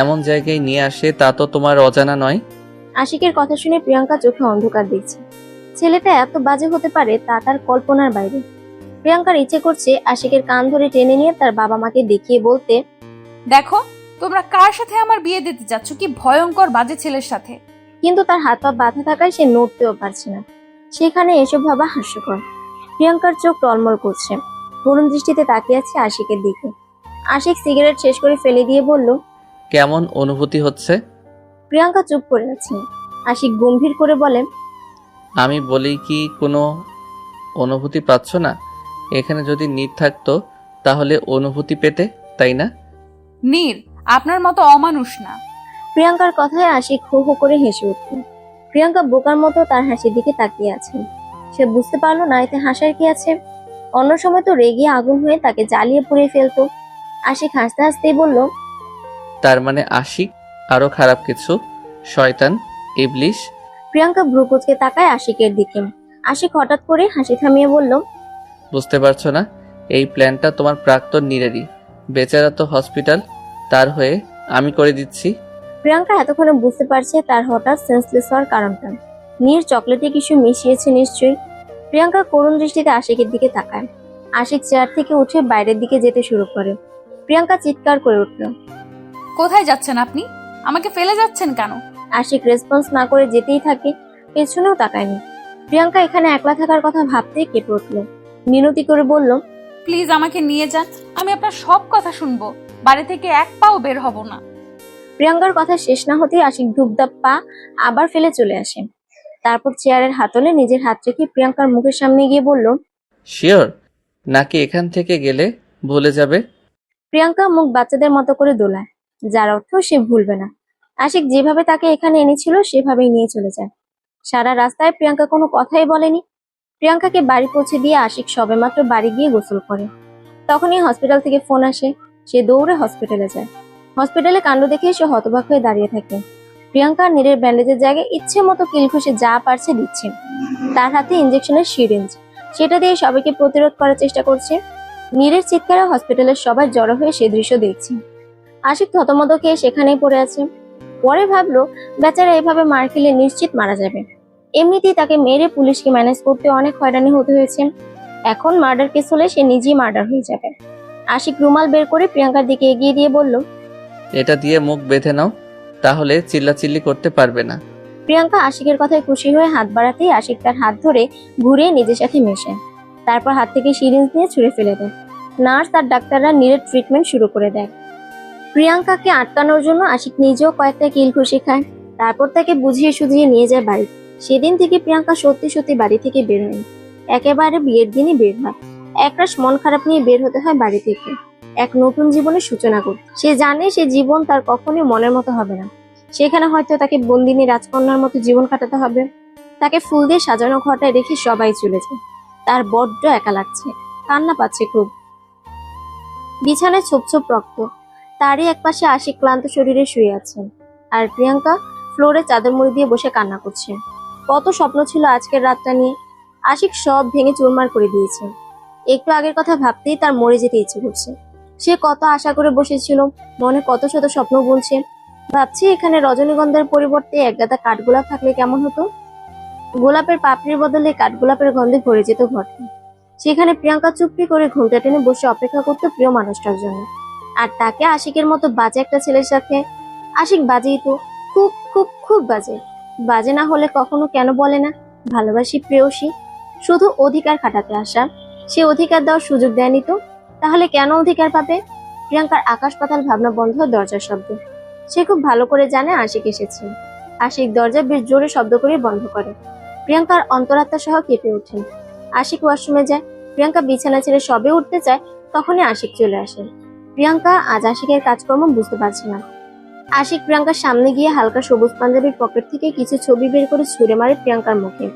Speaker 4: এমন জায়গায় নিয়ে আসে তা তো তোমার অজানা নয়।
Speaker 3: আশিকের কথা শুনে প্রিয়াঙ্কা চোখে অন্ধকার দেখছে। ছেলেটা এত বাজে হতে পারে তা তার কল্পনার বাইরে। প্রিয়াঙ্কার ইচ্ছে করছে আশিকের কান ধরে টেনে নিয়ে তার বাবা মাকে দেখিয়ে বলতে,
Speaker 2: দেখো তোমরা কার সাথে আমার বিয়ে দিতে যাচ্ছ, কি ভয়ঙ্কর বাজে ছেলের সাথে।
Speaker 3: কিন্তু তার হাত পা বাঁধা থাকায় সে নড়তেও পারছে না। সেখানে এসব ভাবা হাস্যকর। প্রিয়াঙ্কার চোখ টলমল করছে, করুণ দৃষ্টিতে তাকিয়ে আছে আশিকের দিকে। আশিক সিগারেট শেষ করে ফেলে দিয়ে বলল,
Speaker 4: কেমন অনুভূতি হচ্ছে?
Speaker 3: প্রিয়াঙ্কা চুপ করে আছে। আশিক গম্ভীর করে বলে,
Speaker 4: আমি বলি কি কোনো অনুভূতি পাচ্ছ না? এখানে যদি নীর থাকতো তাহলে অনুভূতি পেতে, তাই না?
Speaker 2: নীর আপনার মতো অমানুষ না।
Speaker 3: প্রিয়াঙ্কার কথায় আশিক হো হো করে হেসে উঠল। প্রিয়াঙ্কা বোকার মতো তার হাসির দিকে তাকিয়ে আছে। সে বুঝতে পারলো না এতে হাসার কি আছে। অন্য সময় তো রেগে আগুন হয়ে তাকে জ্বালিয়ে পুড়িয়ে ফেলতো। আশিক হাসতে হাসতেই বলল,
Speaker 4: তার মানে আশিক আরো খারাপ কিছু, শয়তান, ইবলিশ।
Speaker 3: প্রিয়াঙ্কা ভ্রু কুঁচকে তাকায় আশিকের দিকে। আশিক হঠাৎ করে হাসি থামিয়ে বলল,
Speaker 4: বুঝতে পারছো না? এই প্ল্যানটা তোমার প্রাক্তন নীরেরই। বেচারা তো হসপিটাল, তার হয়ে আমি করে দিচ্ছি।
Speaker 3: প্রিয়াঙ্কা এতক্ষণে বুঝতে পারছে তার হঠাৎ সেন্সলেস হওয়ার কারণটা। নীর চকলেটে কিছু মিশিয়েছে নিশ্চয়ই। প্রিয়াঙ্কা করুণ দৃষ্টিতে আশিকের দিকে তাকায়। আশিক চেয়ার থেকে উঠে বাইরের দিকে যেতে শুরু করে। প্রিয়াঙ্কা চিৎকার করে উঠল।
Speaker 2: কোথায় যাচ্ছেন আপনি? আমাকে ফেলে যাচ্ছেন কেন?
Speaker 3: আশিক রেসপন্স না করে যেতেই থাকে, পেছনেও তাকায়নি। প্রিয়াঙ্কা এখানে একলা থাকার কথা ভাবতেই কেঁপে উঠল। মিনতি করে বলল,
Speaker 2: প্লিজ আমাকে নিয়ে যান, আমি আপনার সব কথা শুনবো, বাড়ি থেকে এক পাও বের হব না।
Speaker 3: প্রিয়াঙ্কার কথা শেষ না হতেই আশিক ধূপধাপ পা আবার ফেলে চলে আসে। তারপর চেয়ারের হাতলে নিজের হাত রেখে প্রিয়াঙ্কার মুখের সামনে গিয়ে বলল,
Speaker 4: শিওর নাকি এখান থেকে গেলে ভুলে যাবে?
Speaker 3: প্রিয়াঙ্কা মুখ বাচ্চাদের মতো করে দোলায়, যার অর্থ সে ভুলবে না। আশিক যেভাবে তাকে এখানে এনেছিল সেভাবেই নিয়ে চলে যায়। সারা রাস্তায় প্রিয়াঙ্কা কোনো কথাই বলেনি। প্রিয়াঙ্কাকে বাড়ি পৌঁছে দিয়ে আশিক সবেমাত্র বাড়ি গিয়ে গোসল করে। তখনই হসপিটাল থেকে ফোন আসে। সে দৌড়ে হসপিটালে যায়। হসপিটালে কাণ্ড দেখে সে হতবাক হয়ে দাঁড়িয়ে থাকে। প্রিয়াঙ্কা নীরের ব্যান্ডেজের জায়গায় ইচ্ছে মতো কিল ঘষে যা পারছে দিচ্ছে। তার হাতে ইঞ্জেকশনের সিরিঞ্জ, সেটা দিয়ে সবাইকে প্রতিরোধ করার চেষ্টা করছে। নীরের চিৎকারে হসপিটালের সবাই জড়ো হয়ে সে দৃশ্য দেখছে। আশিক থতমত খেয়ে সেখানেই পড়ে আছে। পরে ভাবলো বেচারা এভাবে মার খেলে নিশ্চিত মারা যাবে। এমনিতেই তাকে মেরে পুলিশকে ম্যানেজ করতে অনেক হয়রানি হতে হয়েছে। এখন মার্ডার কেস হলে সে নিজেই মার্ডার হয়ে যাবে। আশিক রুমাল বের করে প্রিয়াঙ্কার দিকে এগিয়ে দিয়ে বলল,
Speaker 4: এটা দিয়ে মুখ বেঁধে নাও, তাহলে চিল্লাচিল্লি করতে পারবে না।
Speaker 3: প্রিয়াঙ্কা আশিকের কথায় খুশি হয়ে হাত বাড়াতেই আশিক তার হাত ধরে ঘুরিয়ে নিজের সাথে মেশে। তারপর হাত থেকে সিরিঞ্জ নিয়ে ছুঁড়ে ফেলে দেয়। নার্স আর ডাক্তাররা নীরের ট্রিটমেন্ট শুরু করে দেয়। প্রিয়াঙ্কাকে আটকানোর জন্য আশিক নিজেও কয়েকটা কিল ঘুষি খায়। তারপর তাকে বুঝিয়ে সুঝিয়ে নিয়ে যায় বাড়ি। সেদিন থেকে প্রিয়াঙ্কা সত্যি সত্যি বাড়ি থেকে বের হয়নি। একেবারে বিয়ের দিনই বের হয়। একরাশ মন খারাপ নিয়ে বের হতে হয় বাড়ি থেকে, এক নতুন জীবনের সূচনা করতে। সে জানে সে জীবন তার কখনোই মনের মতো হবে না। সেখানে হয়তো তাকে বন্দিনী রাজকন্যার মতো জীবন কাটাতে হবে। তাকে ফুল দিয়ে সাজানো ঘরটায় রেখে সবাই চলে যায়। তার বড্ড একা লাগছে, কান্না পাচ্ছে খুব। বিছানায় ছোপ ছোপ রক্ত। তারই একপাশে আশিক ক্লান্ত শরীরে শুয়ে আছেন, আর প্রিয়াঙ্কা ফ্লোরে চাদর মুড়ি দিয়ে বসে কান্না করছে। কত স্বপ্ন ছিল আজকের রাতটা নিয়ে, আশিক সব ভেঙে চুরমার করে দিয়েছে। একটু আগের কথা ভাবতেই তার মরে যেতে ইচ্ছে করছে। সে কত আশা করে বসেছিল, মনে কত শত স্বপ্ন বুনছে। ভাবছি এখানে রজনীগন্ধার পরিবর্তে একগাদা কাঠগোলাপ থাকলে কেমন হতো। গোলাপের পাপড়ির বদলে কাঠগোলাপের গন্ধে ভরে যেত ঘরটা। সেখানে প্রিয়াঙ্কা চুপটি করে ঘুমটা টেনে বসে অপেক্ষা করতো প্রিয় মানুষটার জন্য। আর তাকে আশিকের মতো বাজে একটা ছেলের সাথে। আশিক বাজেই তো, খুব খুব খুব বাজে। বাজে না হলে কখনো কেন বলে না ভালোবাসি প্রেয়সী? শুধু অধিকার খাটাতে আসা। সে অধিকার দেওয়ার সুযোগ দেয়নি তো, তাহলে কেন অধিকার পাবে? প্রিয়াঙ্কার আকাশ পাতাল ভাবনা বন্ধ হয় দরজার শব্দে। সে খুব ভালো করে জানে আশিক এসেছে। আশিক দরজা বেশ জোরে শব্দ করে বন্ধ করে। প্রিয়াঙ্কার অন্তরাত্মা সহ কেঁপে ওঠে। আশিক ওয়াশরুমে যায়। প্রিয়াঙ্কা বিছানা ছেড়ে সবে উঠতে চায়, তখনই আশিক চলে আসে। প্রিয়াঙ্কা আজ আশিকের কাজকর্ম বুঝতে পারছে না। আশিক প্রিয়াঙ্কার সামনে গিয়ে হালকা সবুজ পাঞ্জাবির পকেট থেকে কিছু ছবি বের করে ছুঁড়ে মারে প্রিয়াঙ্কার মুখে।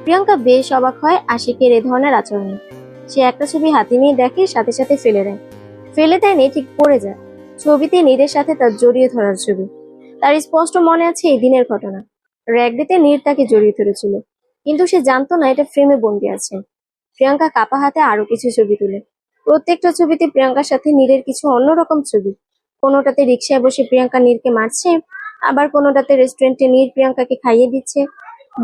Speaker 3: প্রিয়াঙ্কা বেশ অবাক হয় আশিকের এ ধরনের আচরণে। সে একটা ছবি হাতে নিয়ে দেখে, সাথে সাথে ফেলে দেয়। ফেলে দেয়নি, ঠিক পড়ে যায়। ছবিতে নীরের সাথে তার জড়িয়ে ধরার ছবি। তার স্পষ্ট মনে আছে এই দিনের ঘটনা। র্যাগ ডেতে নীর তাকে জড়িয়ে ধরেছিল, কিন্তু সে জানতো না এটা ফ্রেমে বন্দি আছে। প্রিয়াঙ্কা কাপা হাতে আরো কিছু ছবি তুলে। প্রত্যেকটা ছবিতে প্রিয়াঙ্কার সাথে নীরের কিছু অন্যরকম ছবি। কোনোটাতে রিকশায় বসে প্রিয়াঙ্কা নীরকে মারছে, আবার কোনোটাতে রেস্টুরেন্টে নীর প্রিয়াঙ্কাকে খাইয়ে দিচ্ছে।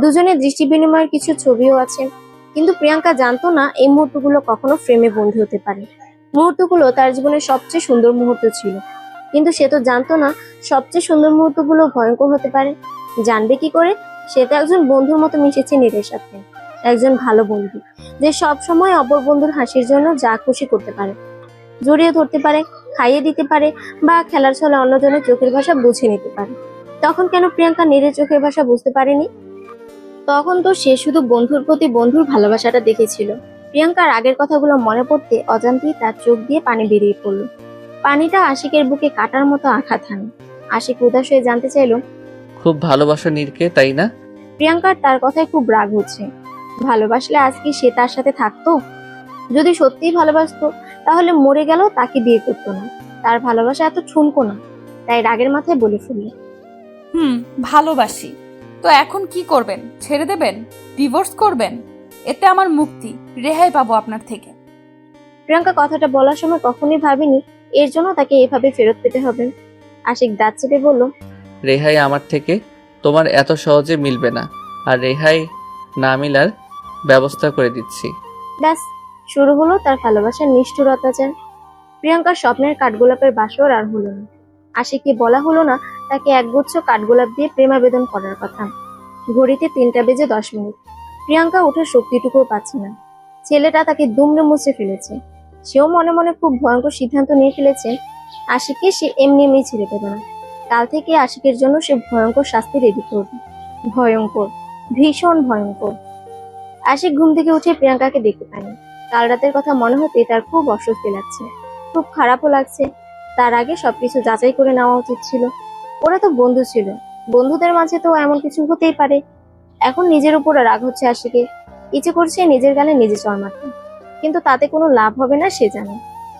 Speaker 3: দুজনের দৃষ্টি বিনিময়ের কিছু ছবিও আছে, কিন্তু প্রিয়াঙ্কা জানতো না এই মুহূর্তগুলো কখনো ফ্রেমে বন্দী হতে পারে। মুহূর্তগুলো তার জীবনের সবচেয়ে সুন্দর মুহূর্ত ছিল, কিন্তু সে তো জানতো না সবচেয়ে সুন্দর মুহূর্তগুলো ভয়ঙ্কর হতে পারে। জানবে কি করে? সে তো একজন বন্ধুর মতো মিশেছে নীরের সাথে, একজন ভালো বন্ধু যে সব সময় অপর বন্ধুর হাসির জন্য যা খুশি করতে পারে, জড়িয়ে ধরতে পারে, খাইয়ে দিতে পারে, বা খেলার ছলে অন্যজনের চোখের ভাষা বুঝে নিতে পারে। তখন কেন প্রিয়াঙ্কা নীরের চোখের ভাষা বুঝতে পারেনি? তখন তো সে শুধু বন্ধুর প্রতি বন্ধুর ভালোবাসাটা দেখেছিল। প্রিয়াঙ্কার আগের কথাগুলো মনে পড়তে অজান্তেই তার চোখ দিয়ে পানি বেরিয়ে পড়ল। পানিটা আশিকের বুকে কাটার মতো আঘাত হানে। আশিক উদাস হয়ে জানতে চাইল,
Speaker 4: খুব ভালোবাসো নীরকে, তাই না?
Speaker 3: প্রিয়াঙ্কার তার কথায় খুব রাগ হচ্ছে। ভালোবাসলে আজ কি সে তার সাথে থাকতো? যদি সত্যিই ভালোবাসতো তাহলে মরে গেল তাকে বিয়ে করতো না। তার ভালোবাসা এত ঠুনকো না, তাই রাগের মাথায় বলে ফেলল,
Speaker 2: ভালোবাসি। তো এখন কি করবেন? ছেড়ে দেবেন? ডিভোর্স করবেন? এতে আমার মুক্তি, রেহাই পাবো আপনার থেকে।
Speaker 3: প্রিয়াঙ্কা কথাটা বলার সময় কখনোই ভাবেনি এর জন্য তাকে এভাবে ফেরত পেতে হবে। আশিক দাঁত চেপে বলল,
Speaker 4: রেহাই আমার থেকে তোমার এত সহজে মিলবে না, আর রেহাই না মিলার ব্যবস্থা করে দিচ্ছি।
Speaker 3: ব্যাস শুরু হলো তার ভালোবাসার নিষ্ঠুর অত্যাচার। প্রিয়াঙ্কার স্বপ্নের কাঠগোলাপের বাসর আর হলো না। আশিককে বলা হলো না তাকে একগুচ্ছ কাঠগোলাপ দিয়ে প্রেমাবেদন করার কথা। ঘড়িতে 3:10 প্রিয়াঙ্কা ওঠার শক্তিটুকুও পাচ্ছে না। ছেলেটা তাকে দুমড়ে মুচড়ে ফেলেছে। সেও মনে মনে খুব ভয়ঙ্কর সিদ্ধান্ত নিয়ে ফেলেছে, আশিককে সে এমনি এমনি ছেড়ে দেবে না। কাল থেকে আশিকের জন্য সে ভয়ঙ্কর শাস্তি রেডি করবে। ভয়ঙ্কর, ভীষণ ভয়ঙ্কর। আশিক ঘুম থেকে উঠে প্রিয়াঙ্কাকে দেখতে পায়নি। কাল রাতের কথা মনে হতে তার খুব অস্বস্তি লাগছে, খুব খারাপও লাগছে। তার আগে সবকিছু যাচাই করে নেওয়া উচিত ছিল। ওরা তো বন্ধু ছিল, বন্ধুদের মাঝে তো এমন কিছু হতেই পারে। এখন নিজের উপর রাগ হচ্ছে আশিকের, ইচ্ছে করছে নিজের গালে নিজে চড় মারতে, কিন্তু তাতে কোনো লাভ হবে না সে জানে।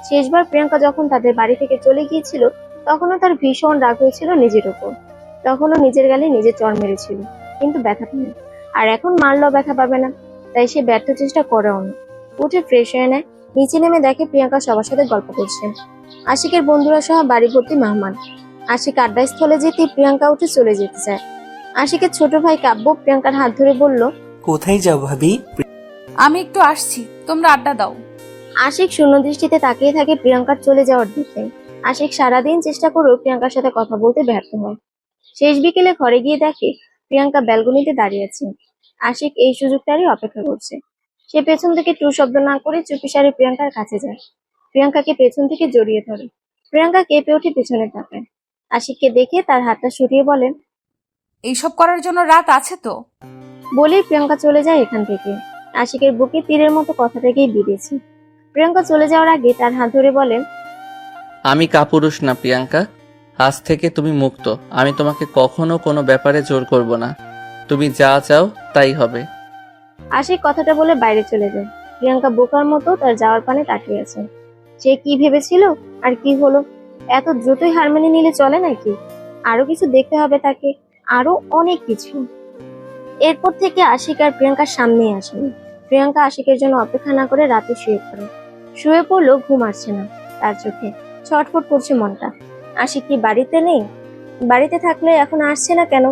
Speaker 3: শেষবার প্রিয়াঙ্কা যখন তাদের বাড়ি থেকে চলে গিয়েছিল তখনও তার ভীষণ রাগ হয়েছিল নিজের উপর। তখনও নিজের গালে নিজে চড় মেরেছিল, কিন্তু ব্যথা পেল। আর এখন মারলেও ব্যথা পাবে না, তাই সে ব্যর্থ চেষ্টা করেও না। উঠে ফ্রেশ হয়ে নেয়, নিচে নেমে দেখে প্রিয়াঙ্কা সবার সাথে গল্প করছে। আশিকের বন্ধুরা সহ বাড়ি ভর্তি মেহমান। আশিক আড্ডাস্থলে যেতে প্রিয়াঙ্কা উঠে চলে যেতে চায়। আশিকের ছোট ভাই কাব্য প্রিয়াঙ্কার হাত ধরে বলল,
Speaker 8: কোথায় যাও ভাবি?
Speaker 2: আমি একটু আসছি, তোমরা আড্ডা দাও।
Speaker 3: আশিক শূন্য দৃষ্টিতে তাকিয়ে থাকে প্রিয়াঙ্কার চলে যাওয়ার দিকে। আশিক সারাদিন চেষ্টা করেও প্রিয়াঙ্কার সাথে কথা বলতে ব্যর্থ হয়। শেষ বিকেলে ঘরে গিয়ে দেখে প্রিয়াঙ্কা ব্যালকনিতে দাঁড়িয়ে আছে। আশিক এই সুযোগটারই অপেক্ষা করছে। সে পেছন থেকে টু শব্দ না করে চুপিসারে প্রিয়াঙ্কার কাছে যায়। প্রিয়াঙ্কাকে পেছন থেকে জড়িয়ে ধরে। প্রিয়াঙ্কা কেঁপে ওঠে পেছনে তাকায়। আশিককে দেখে তার হাতটা সরিয়ে বলে,
Speaker 2: এইসব করার জন্য রাত আছে তো।
Speaker 3: বলেই প্রিয়াঙ্কা চলে যায় এখান থেকে। আশিকের বুকে তীরের মতো কথাটাকেই বিঁধেছে। প্রিয়াঙ্কা চলে যাওয়ার আগে তার হাত ধরে বলে,
Speaker 4: আমি কাপুরুষ না প্রিয়াঙ্কা, আজ থেকে তুমি মুক্ত। আমি তোমাকে কখনো কোনো ব্যাপারে জোর করব না। তুমি যা চাও তাই হবে।
Speaker 3: আশিক কথাটা বলে বাইরে চলে যায়। প্রিয়াঙ্কা বোকার মতো তার যাওয়ার পানে তাকিয়ে আছে। সে কি ভেবেছিল আর কি হলো? এত দ্রুতই হার মেনে নিলে চলে নাকি? আরো কিছু দেখতে হবে তাকে, আরো অনেক কিছু। এরপর থেকে আশিক আর প্রিয়াঙ্কার সামনেই আসেনি। প্রিয়াঙ্কা আশিকের জন্য অপেক্ষা না করে রাতে শুয়ে পড়ে। শুয়ে পড়লেও ঘুম আসছে না তার চোখে, ছটফট করছে মনটা। আশিক কি বাড়িতে নেই? বাড়িতে থাকলে এখন আসছে না কেন?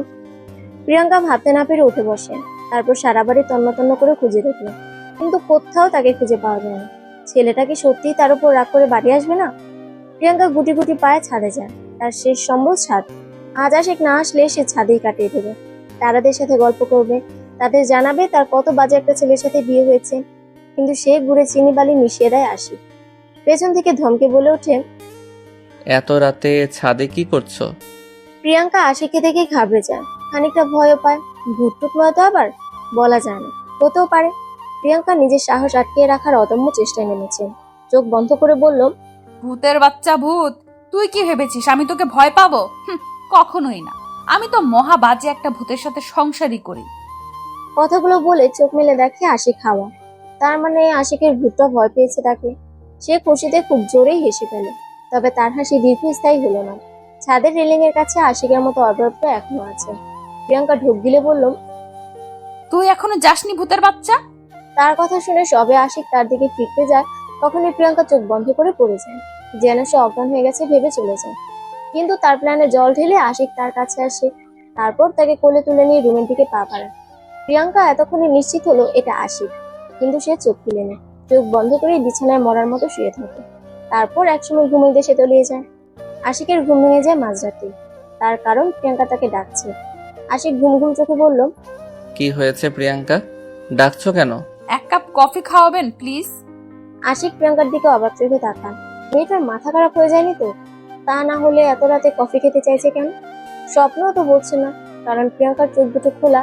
Speaker 3: প্রিয়াঙ্কা ভাবতে না পেরে উঠে বসে। তারপর সারা বাড়ি তন্ন তন্ন করে খুঁজে দেখলো, কিন্তু কোথাও তাকে খুঁজে পাওয়া যায় না। ছেলেটা কি সত্যিই তার উপর রাগ করে বাড়ি আসবে না? প্রিয়াঙ্কা গুটি গুটি পায়ে ছাদে যায়। তার শেষ সম্বল ছাদ। আজ আশিক না আসলে সে ছাদেই কাটিয়ে দেবে। তারাদের সাথে গল্প করবে, তাদের জানাবে তার কত বাজে একটা ছেলের সাথে বিয়ে হয়েছে। কিন্তু সে ঘুরে চিনি বালি মিশিয়ে দেয় আশিক। পেছন থেকে ধমকে বলে ওঠে,
Speaker 4: এত রাতে ছাদে কি করছো?
Speaker 3: প্রিয়াঙ্কা আশিককে দেখে ঘাবড়ে যায়, খানিকটা ভয়ও পায়। ভুটটুক নয় তো আবার, বলা যায় না, হতেও পারে। প্রিয়াঙ্কা নিজের সাহস আটকে রাখার অদম্য চেষ্টায় নেমেছে। চোখ বন্ধ করে বলল,
Speaker 2: ভূতের বাচ্চা ভূত, তুই কি ভেবেছিস আমি তোকে ভয় পাবো? কখনোই না। আমি তো মহা বাজে একটা ভূতের সাথে সংসারই করি।
Speaker 3: কথাগুলো বলে চোখ মেলে দেখে আশিক হাওয়া। তার মানে আশিকের ভূতটা ভয় পেয়েছে তাকে। সে খুশিতে খুব জোরেই হেসে ফেলে, তবে তার হাসি দীর্ঘস্থায়ী হলো না। ছাদের রেলিং এর কাছে আশিকের মতো অবয়বটা এখনো আছে। প্রিয়াঙ্কা ঢোক গিলে বলল,
Speaker 2: তুই এখনো যাসনি ভূতের বাচ্চা?
Speaker 3: তার কথা শুনে সবে আশিক তার দিকে ফিরতে যায়, তখনই প্রিয়াঙ্কা চোখ বন্ধ করে পড়ে যায়, যেন সে অজ্ঞান হয়ে গেছে ভেবে চলে যায়। কিন্তু তার প্ল্যানে জল ঢেলে আশিক তার কাছে আসে। তারপর তাকে কোলে তুলে নিয়ে রুমের দিকে পা বাড়ায়। প্রিয়াঙ্কা এতক্ষণে নিশ্চিত হলো এটা আশিক, কিন্তু সে চোখ খুলে নেয়। চোখ বন্ধ করে বিছানায় মরার মতো শুয়ে থাকে। তারপর একসময় ঘুমের দেশে তলিয়ে যায়। আশিকের ঘুম ভেঙে যায় মাঝরাতে। তার কারণ প্রিয়াঙ্কা তাকে ডাকছে। আশিক ঘুম ঘুম চোখে বলল,
Speaker 4: কি হয়েছে প্রিয়াঙ্কা, ডাকছো কেন?
Speaker 2: এক কাপ কফি খাওয়াবেন প্লিজ?
Speaker 3: আশিক প্রিয়াঙ্কার দিকে অবাক চোখে তাকান। মেয়েটার মাথা খারাপ হয়ে যায়নি তো? তা না হলে এত রাতে কফি খেতে চাইছে কেন? স্বপ্নও তো বলছে না, কারণ প্রিয়াঙ্কার চোখ দুটো খোলা।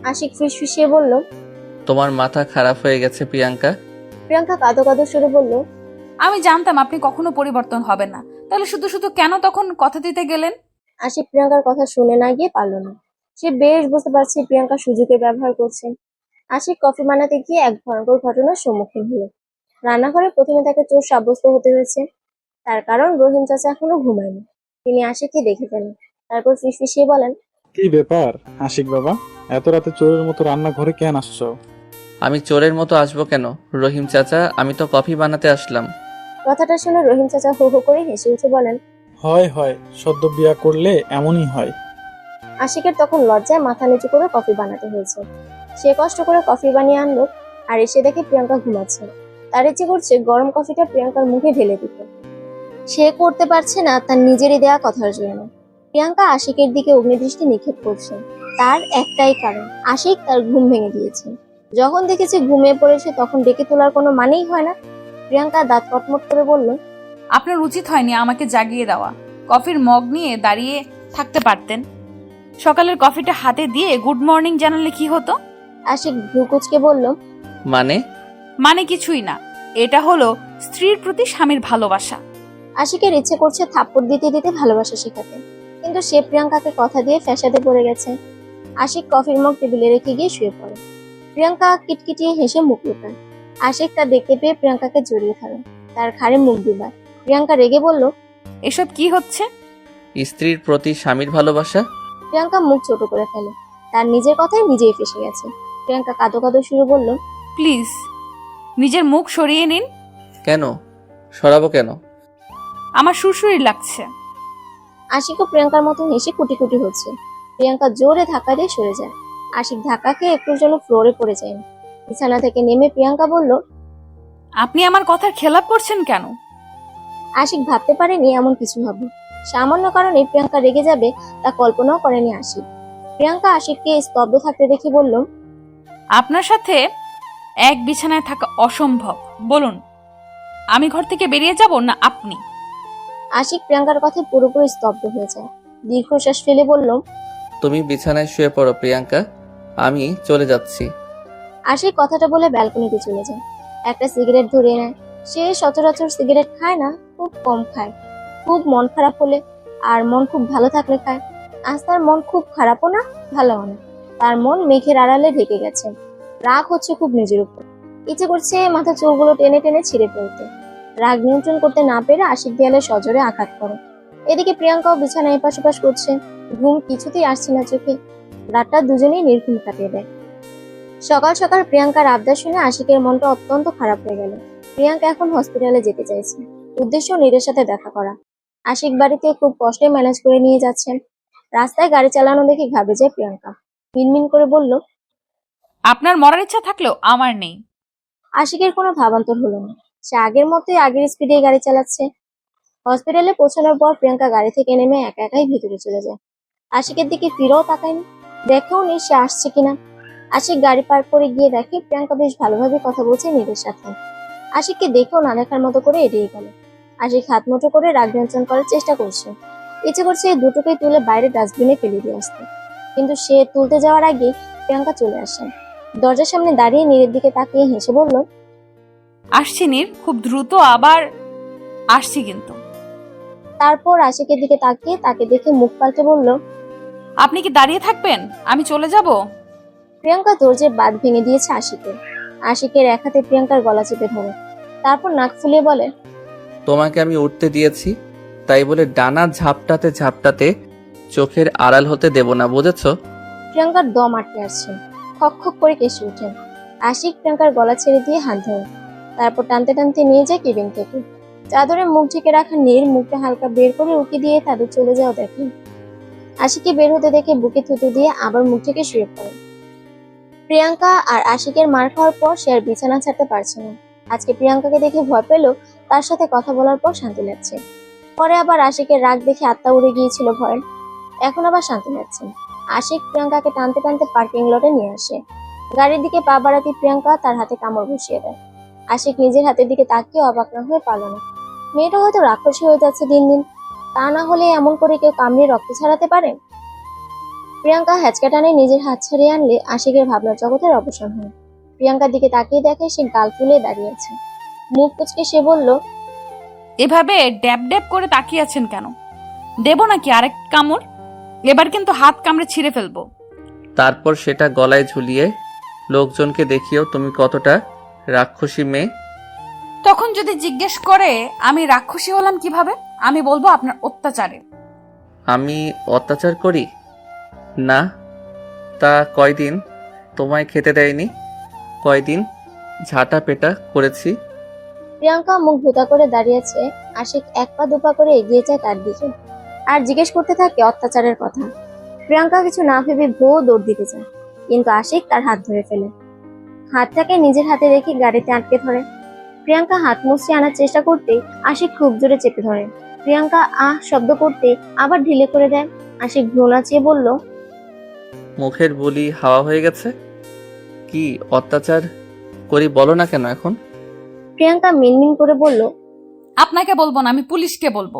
Speaker 3: আশিক ফিসফিসিয়ে বলল,
Speaker 4: তোমার মাথা খারাপ হয়ে গেছে প্রিয়াঙ্কা।
Speaker 3: প্রিয়াঙ্কা কাঁদো কাঁদো সুরে বলল,
Speaker 2: আমি জানতাম আপনি কখনো পরিবর্তন হবেন না, তাহলে শুধু শুধু কেন তখন কথা দিতে গেলেন?
Speaker 3: আশিক প্রিয়াঙ্কার কথা শুনে না গিয়ে পারল না। সে বেশ বুঝতে পারছে প্রিয়াঙ্কা সুযোগের ব্যবহার করছে। আশিক কফি বানাতে গিয়ে এক ভয়ঙ্কর ঘটনার সম্মুখীন হলো। রান্নাঘরে প্রথমে তাকে চোর সাব্যস্ত হতে হয়েছে। তার কারণ রহিম চাচা এখনো ঘুমায়নি। তিনি আশিককে দেখে ফেলেন। তারপর ফিসফিসিয়ে বলেন,
Speaker 8: কি ব্যাপার আশিক বাবা, এত রাতে চোরের মতো রান্নাঘরে কেন আসছো?
Speaker 4: আমি চোরের মতো আসবো কেন রহিম চাচা, আমি তো কফি বানাতে আসলাম।
Speaker 3: কথাটা শুনে রহিম চাচা হো হো করে হেসে উঠে বলেন,
Speaker 8: হয় হয়, সদ্য বিয়া করলে এমনই হয়।
Speaker 3: আশিকের তখন লজ্জায় মাথা নিচু করে কফি বানাতে হয়েছে। সে কষ্ট করে কফি বানিয়ে আনলো, আর এসে দেখে প্রিয়াঙ্কা ঘুমাচ্ছে। তার ইচ্ছে করছে গরম কফিটা প্রিয়াঙ্কার মুখে ঢেলে দিতে। সে করতে পারছে না তার নিজেরই দেয়া কথার জন্য। প্রিয়াঙ্কা আশিকের দিকে অগ্নিদৃষ্টি নিক্ষেপ করছে। তার একটাই কারণ, আশিক তার ঘুম ভেঙে দিয়েছে। যখন দেখেছে ঘুমিয়ে পড়েছে তখন ডেকে তোলার কোনো মানেই হয় না। প্রিয়াঙ্কা দাঁত কটমট করে বলল,
Speaker 2: আপনার উচিত হয়নি আমাকে জাগিয়ে দেওয়া। কফির মগ নিয়ে দাঁড়িয়ে থাকতে পারতেন। সকালের কফিটা হাতে দিয়ে গুড মর্নিং জানালে কি হতো?
Speaker 3: আশিক ভ্রুকুচকে বলল,
Speaker 2: মানে কিছুই না, এটা হলো স্ত্রীর প্রতি স্বামীর ভালোবাসা।
Speaker 3: আশিকের ইচ্ছে করছে থাপ্পড় দিতে দিতে ভালোবাসা শেখাতে, কিন্তু সে প্রিয়াঙ্কাকে কথা দিয়ে ফ্যাসাদে পড়ে গেছে। আশিক কফির মগ টেবিলে রেখে গিয়ে শুয়ে পড়ে। প্রিয়াঙ্কা কিটকিটিয়ে হেসে মুখ লুকায়। আশিক তা দেখতে পেয়ে প্রিয়াঙ্কাকে জড়িয়ে ধরে, তার ঘাড়ে মুখ ডুবায়। প্রিয়াঙ্কা রেগে বলল,
Speaker 2: এসব কি হচ্ছে?
Speaker 4: স্ত্রীর প্রতি স্বামীর ভালোবাসা?
Speaker 3: প্রিয়াঙ্কা মুখ ছোট করে ফেলে। তার নিজের কথায় নিজেই ফেসে গেছে। প্রিয়াঙ্কা কাঁদো কাঁদো সুরে বলল,
Speaker 2: প্লিজ নিজের মুখ সরিয়ে নিন।
Speaker 4: কেন সরাবো কেন?
Speaker 2: আমার সুরসুরি লাগছে।
Speaker 3: আশিকও প্রিয়াঙ্কার মতো হেসে কুটি কুটি হচ্ছে। প্রিয়াঙ্কা জোরে ধাক্কা দিয়ে সরে যায়। আশিক ধাক্কা খেয়ে একটুর জন্য ফ্লোরে পড়ে যায়। বিছানা থেকে নেমে প্রিয়াঙ্কা বলল,
Speaker 2: আপনি আমার কথার খেলাপ করছেন কেন?
Speaker 3: আশিক ভাবতে পারেনি এমন কিছু হবে। সামান্য কারণে প্রিয়াঙ্কা রেগে যাবে তা কল্পনাও করেনি আশিক। প্রিয়াঙ্কা আশিককে স্তব্ধ থাকতে দেখে বলল,
Speaker 2: আপনার সাথে এক বিছানায় থাকা অসম্ভব। বলুন, আমি ঘর থেকে বেরিয়ে যাব না আপনি?
Speaker 3: আশিক প্রিয়াঙ্কার কথায় পুরোপুরি স্তব্ধ হয়ে যায়। দীর্ঘশ্বাস ফেলে বলল,
Speaker 4: তুমি বিছানায় শুয়ে পড়ো প্রিয়াঙ্কা, আমি চলে যাচ্ছি।
Speaker 3: আশিক কথাটা বলে ব্যালকনিতে চলে যায়। একটা সিগারেট ধরিয়ে নেয়। সে সচরাচর সিগারেট খায় না, খুব কম খায়। খুব মন খারাপ হলে, আর মন খুব ভালো থাকলে খায়। আজ তার মন খুব খারাপও না, ভালোও না। তার মন মেঘের আড়ালে ঢেকে গেছে। রাগ হচ্ছে খুব নিজের উপর। ইচ্ছে করছে মাথা চুলগুলো টেনে টেনে ছিঁড়ে ফেলতে। রাগ নিয়ন্ত্রণ করতে না পেরে আশিক দেয়ালে সজোরে আঘাত করে। এদিকে প্রিয়াঙ্কাও বিছানায় এপাশ ওপাশ করছে। ঘুম কিছুতেই আসছে না চোখে। রাতটা দুজনেই নির্ঘুম কাটিয়ে দেয়। সকাল সকাল প্রিয়াঙ্কার আবদার শুনে আশিকের মনটা অত্যন্ত খারাপ হয়ে গেল। প্রিয়াঙ্কা এখন হসপিটালে যেতে চাইছে, উদ্দেশ্য নীরের সাথে দেখা করা। আশিক বাড়িতে খুব কষ্টে ম্যানেজ করে নিয়ে যাচ্ছেন। রাস্তায় গাড়ি চালানো দেখে ঘাবড়ে যায় প্রিয়াঙ্কা। মিনমিন করে বলল,
Speaker 2: আপনার মরার ইচ্ছা থাকলেও আমার নেই।
Speaker 3: আশিকের কোনো ভাবান্তর হলো না। সে আগের মতোই আগের স্পিডে গাড়ি চালাচ্ছে। হসপিটালে পৌঁছানোর পর প্রিয়াঙ্কা গাড়ি থেকে নেমে একা একাই ভিতরে চলে যায়। আশিকের দিকে ফিরেও তাকায়নি, দেখেও নি সে আসছে কিনা। আশিক গাড়ি পার্ক করে গিয়ে দেখে প্রিয়াঙ্কা বেশ ভালোভাবে কথা বলছে নীরের সাথে। আশিককে দেখেও না দেখার মতো করে এড়িয়ে গেল। আশিক হাত মুঠো করে রাগ নিয়ন্ত্রণ করার চেষ্টা করছে। ইচ্ছে করছে এই দুটোকেই তুলে বাইরে ডাস্টবিনে ফেলে দিয়ে আসতে, কিন্তু সে তুলতে যাওয়ার আগে প্রিয়াঙ্কা চলে আসে। দরজার সামনে দাঁড়িয়ে নীরের দিকে তাকিয়ে হেসে বলল,
Speaker 2: আসছি নীর, খুব দ্রুত আবার আসছি কিন্তু।
Speaker 3: তারপর আশিকের দিকে তাকিয়ে তাকে দেখে মুখ পাল্টে বলল,
Speaker 2: আপনি কি দাঁড়িয়ে থাকবেন? আমি চলে যাব।
Speaker 3: প্রিয়াঙ্কা ধৈর্যের বাঁধ ভেঙে দিয়েছে আশিকের। আশিকের এক হাতে প্রিয়াঙ্কার গলা চেপে ধরে, তারপর নাক ফুলিয়ে বলে,
Speaker 4: তোমাকে আমি উঠতে দিয়েছি, তাই বলে ডানা ঝাপটাতে ঝাপটাতে চোখের আড়াল হতে দেব না, বুঝেছো?
Speaker 3: প্রিয়াঙ্কার দম আটকে আসছে। খক খক করে কেসে ওঠেন। আশিক প্রিয়াঙ্কার গলা ছেড়ে দিয়ে হাত ধরে, তারপর টানতে টানতে নিয়ে যায় কেবিন থেকে। চাদরে মুখ ঢেকে রাখা নীর মুখটা হালকা বের করে উকি দিয়ে তাদের চলে যাওয়া দেখে। আশিককে বের হতে দেখে বুকে থুতু দিয়ে আবার মুখ থেকে শুয়ে পড়ে। প্রিয়াঙ্কা আর আশিকের মার খাওয়ার পর সে আর বিছানা ছাড়তে পারছে না। আজকে প্রিয়াঙ্কাকে দেখে ভয় পেল, তার সাথে কথা বলার পর শান্তি লাগছে। পরে আবার আশিকের রাগ দেখে আত্মা উড়ে গিয়েছিল ভয়, এখন আবার শান্তি লাগছে। আশিক প্রিয়াঙ্কাকে টানতে টানতে পার্কিং লটে নিয়ে আসে। গাড়ির দিকে পা বাড়াতে প্রিয়াঙ্কা তার হাতে কামড় বসিয়ে দেয়। আশিক নিজের হাতের দিকে তাকিয়ে অবাক না হয়ে পারল না। মেয়েটা হয়তো রাক্ষসী হয়ে যাচ্ছে দিন দিন, তা না হলে এমন করে কেউ কামড়ে রক্ত ছাড়াতে পারে? প্রিয়াঙ্কা হ্যাচকা টানে নিজের হাত ছাড়িয়ে আনলে আশিকের ভাবনার জগতের অবসান হয়। প্রিয়াঙ্কার দিকে তাকিয়ে দেখে সে গাল ফুলে দাঁড়িয়ে আছে। মুখ কুচকে সে বলল,
Speaker 2: এভাবে ড্যাব ড্যাব করে তাকিয়ে আছেন কেন? দেবো নাকি আরেক কামড়? এবার কিন্তু হাত কামড়ে ছিঁড়ে ফেলবো।
Speaker 4: তারপর সেটা গলায় ঝুলিয়ে লোকজনকে দেখিও তুমি কতটা রাক্ষসী মেয়ে।
Speaker 2: তখন যদি জিজ্ঞেস করে আমি রাক্ষসী হলাম কিভাবে, আমি বলবো আপনার অত্যাচারে।
Speaker 4: আমি অত্যাচার করি না? তা কয়দিন তোমায় খেতে দেয়নি? কয়দিন ঝাঁটা পেটা করেছি?
Speaker 3: প্রিয়াঙ্কা মুখ ভোতা করে দাঁড়িয়েছে। আশিক এক পা দুপা করে এগিয়ে যায় তার দিকে আর জিজ্ঞেস করতে থাকে অত্যাচারের কথা। প্রিয়াঙ্কা কিছু না ভেবে ভোঁ দৌড় দিতে যায়, কিন্তু আশিক তার হাত ধরে ফেলে। হাতটাকে নিজের হাতে রেখে গাড়িতে আটকে ধরে। প্রিয়াঙ্কা হাত মুছতে আনার চেষ্টা করতে আশিক খুব জোরে চেপে ধরে। প্রিয়াঙ্কা আহ শব্দ করতে আবার ঢিলে করে দেয়। আশিক ভ্রু নাচিয়ে বলল,
Speaker 4: মুখের বুলি হাওয়া হয়ে গেছে। কি অত্যাচার করি বলো না কেন এখন?
Speaker 3: প্রিয়াঙ্কা মিনমিন করে বলল,
Speaker 2: আপনাকে বলবো না, আমি পুলিশকে বলবো।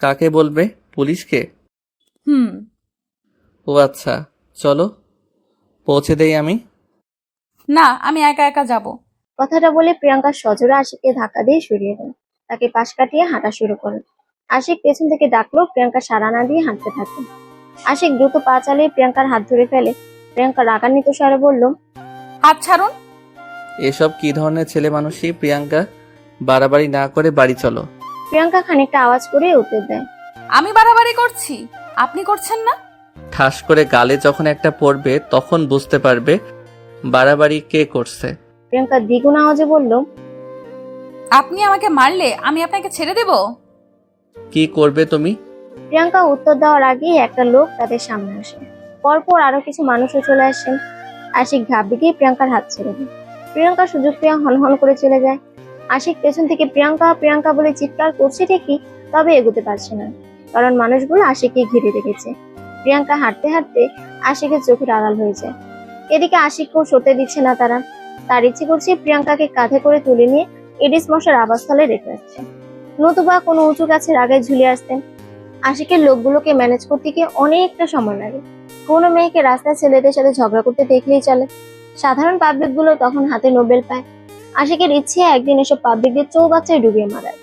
Speaker 4: কাকে বলবে? পুলিশকে?
Speaker 2: হুম।
Speaker 4: ও আচ্ছা, চলো পৌঁছে দেই আমি।
Speaker 2: না, আমি একা একা যাব।
Speaker 3: কথাটা বলে প্রিয়াঙ্কা সজোরে আশিককে ধাক্কা দিয়ে সরিয়ে দেয়। তাকে পাশ কাটিয়ে হাঁটা শুরু করে। আশিক পেছন থেকে ডাকলো, প্রিয়াঙ্কা সাড়া না দিয়ে হাঁটতে থাকে। আশিক দ্রুত পা চালিয়ে প্রিয়াঙ্কার হাত ধরে ফেলে। প্রিয়াঙ্কা রাগান্বিত স্বরে বলল,
Speaker 2: হাত ছাড়ুন।
Speaker 4: এসব কি ধরনের ছেলে মানুষই? প্রিয়াঙ্কা, বাড়াবাড়ি না করে বাড়ি চলো।
Speaker 3: প্রিয়াঙ্কা খানিকটা আওয়াজ করে উত্তর দেয়,
Speaker 2: আমি বাড়াবাড়ি করছি, আপনি করছেন না?
Speaker 4: ঠাস করে গালে যখন একটা পড়বে তখন বুঝতে পারবে বাড়াবাড়ি কে করছে।
Speaker 3: প্রিয়াঙ্কা দ্বিগুণ আওয়াজে বলল,
Speaker 2: আপনি আমাকে মারলে আমি আপনাকে ছেড়ে দেব?
Speaker 4: কি করবে তুমি?
Speaker 3: প্রিয়াঙ্কা উত্তর দেওয়ার আগেই একটা লোক তাদের সামনে আসে। পরপর আরো কিছু মানুষও চলে আসেন। আশিক ঘাবড়ে গিয়ে প্রিয়াঙ্কার হাত ছেড়ে দেয়। প্রিয়াঙ্কা সুযোগ পেয়ে হনহন করে চলে যায়। আশিক পেছন থেকে প্রিয়াঙ্কা প্রিয়াঙ্কা বলে চিৎকার করছে ঠিকই, তবে এগোতে পারছে না, কারণ মানুষগুলো আশিককে ঘিরে রেখেছে। প্রিয়াঙ্কা হাঁটতে হাঁটতে আশিকের চোখের আড়াল হয়ে যায়। এদিকে আশিককেও সরতে দিচ্ছে না তারা। তার ইচ্ছে করছে প্রিয়াঙ্কাকে কাঁধে করে তুলে নিয়ে এডিস মশার আবাসস্থলে রেখে আসছে, নতুবা কোনো উঁচু গাছের আগে ঝুলে আসতেন। আশিকের লোকগুলোকে ম্যানেজ করতে গিয়ে অনেকটা সময় লাগে। কোনো মেয়েকে রাস্তায় ছেলেদের সাথে ঝগড়া করতে দেখলেই চলে। সাধারণ পাবলিক গুলো তখন হাতে নোবেল পায়। আশিকের ইচ্ছে একদিন এসব পাবলিকদের চৌবাচ্চায় ডুবিয়ে মারায়।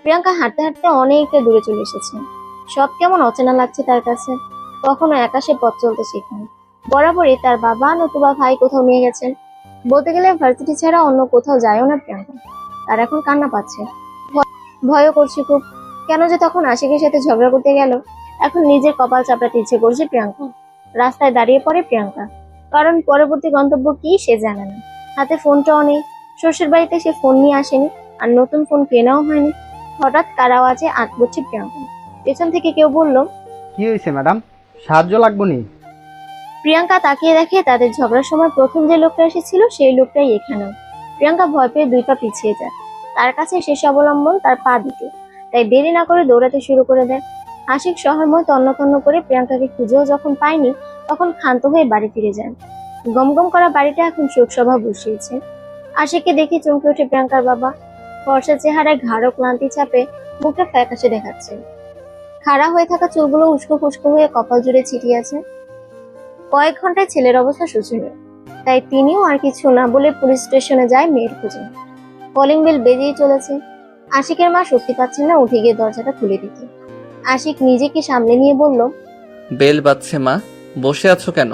Speaker 3: প্রিয়াঙ্কা হাঁটতে হাঁটতে অনেকটা দূরে চলে এসেছে। সব কেমন অচেনা লাগছে তার কাছে। কখনো একা সে পথ চলতে শেখেনি। বরাবরই তার বাবা নতুবা ভাই কোথাও নিয়ে গেছেন। বলতে গেলে ভার্সিটি ছাড়া অন্য কোথাও যায়ও না প্রিয়াঙ্কা। তার এখন কান্না পাচ্ছে, ভয়ও করছে খুব। কেন যে তখন আশিকের সাথে ঝগড়া করতে গেল, এখন নিজের কপাল চাপড়াতে ইচ্ছে করছে প্রিয়াঙ্কা। রাস্তায় দাঁড়িয়ে পড়ে প্রিয়াঙ্কা, কারণ পরবর্তী গন্তব্য কি সে জানে না। হাতে ফোনটাও নেই, শ্বশুর বাড়িতে সে ফোন নিয়ে আসেনি, আর নতুন ফোন কেনাও হয়নি। হঠাৎ কার আওয়াজে আঁতবড়ছে প্রিয়াঙ্কা। পেছন থেকে কেউ বলল,
Speaker 7: কি হয়েছে ম্যাডাম, সাহায্য লাগবে নি?
Speaker 3: প্রিয়াঙ্কা তাকিয়ে দেখে তাদের ঝগড়ার সময় প্রথম যে লোকটা এসেছিল সেই লোকটাই এখানেও। প্রিয়াঙ্কা ভয় পেয়ে 2 পা পিছিয়ে যায়। তার কাছে শেষ অবলম্বন তার পা দুটো, তাই দেরি না করে দৌড়াতে শুরু করে দেয়। আশিক শহরময় তন্ন তন্ন করে প্রিয়াঙ্কাকে খুঁজেও যখন পায়নি, তখন ক্ষান্ত হয়ে বাড়ি ফিরে যায়। গমগম করা বাড়িটা এখন শোকসভা বসিয়েছে। আশিককে দেখে চমকে ওঠে প্রিয়াঙ্কার বাবা। ফর্সা চেহারায় ঘাড় ক্লান্তি চাপে, মুখটা ফ্যাকাশে দেখাচ্ছে। খাড়া হয়ে থাকা চুলগুলো উস্কো খুস্কো হয়ে কপাল জুড়ে ছিটিয়ে আছে। কয়েক ঘন্টায় ছেলের অবস্থা শোচনীয়, তাই তিনিও আর কিছু না বলে পুলিশ স্টেশনে যায় মেয়ের খোঁজে। কলিং বেল বেজেই চলেছে। আশিকের মা শক্তি পাচ্ছেন না উঠে গিয়ে দরজাটা খুলে দিতে। আশিক নিজেকে সামলে নিয়ে বলল,
Speaker 4: বেল বাজছে মা, বসে আছো কেন?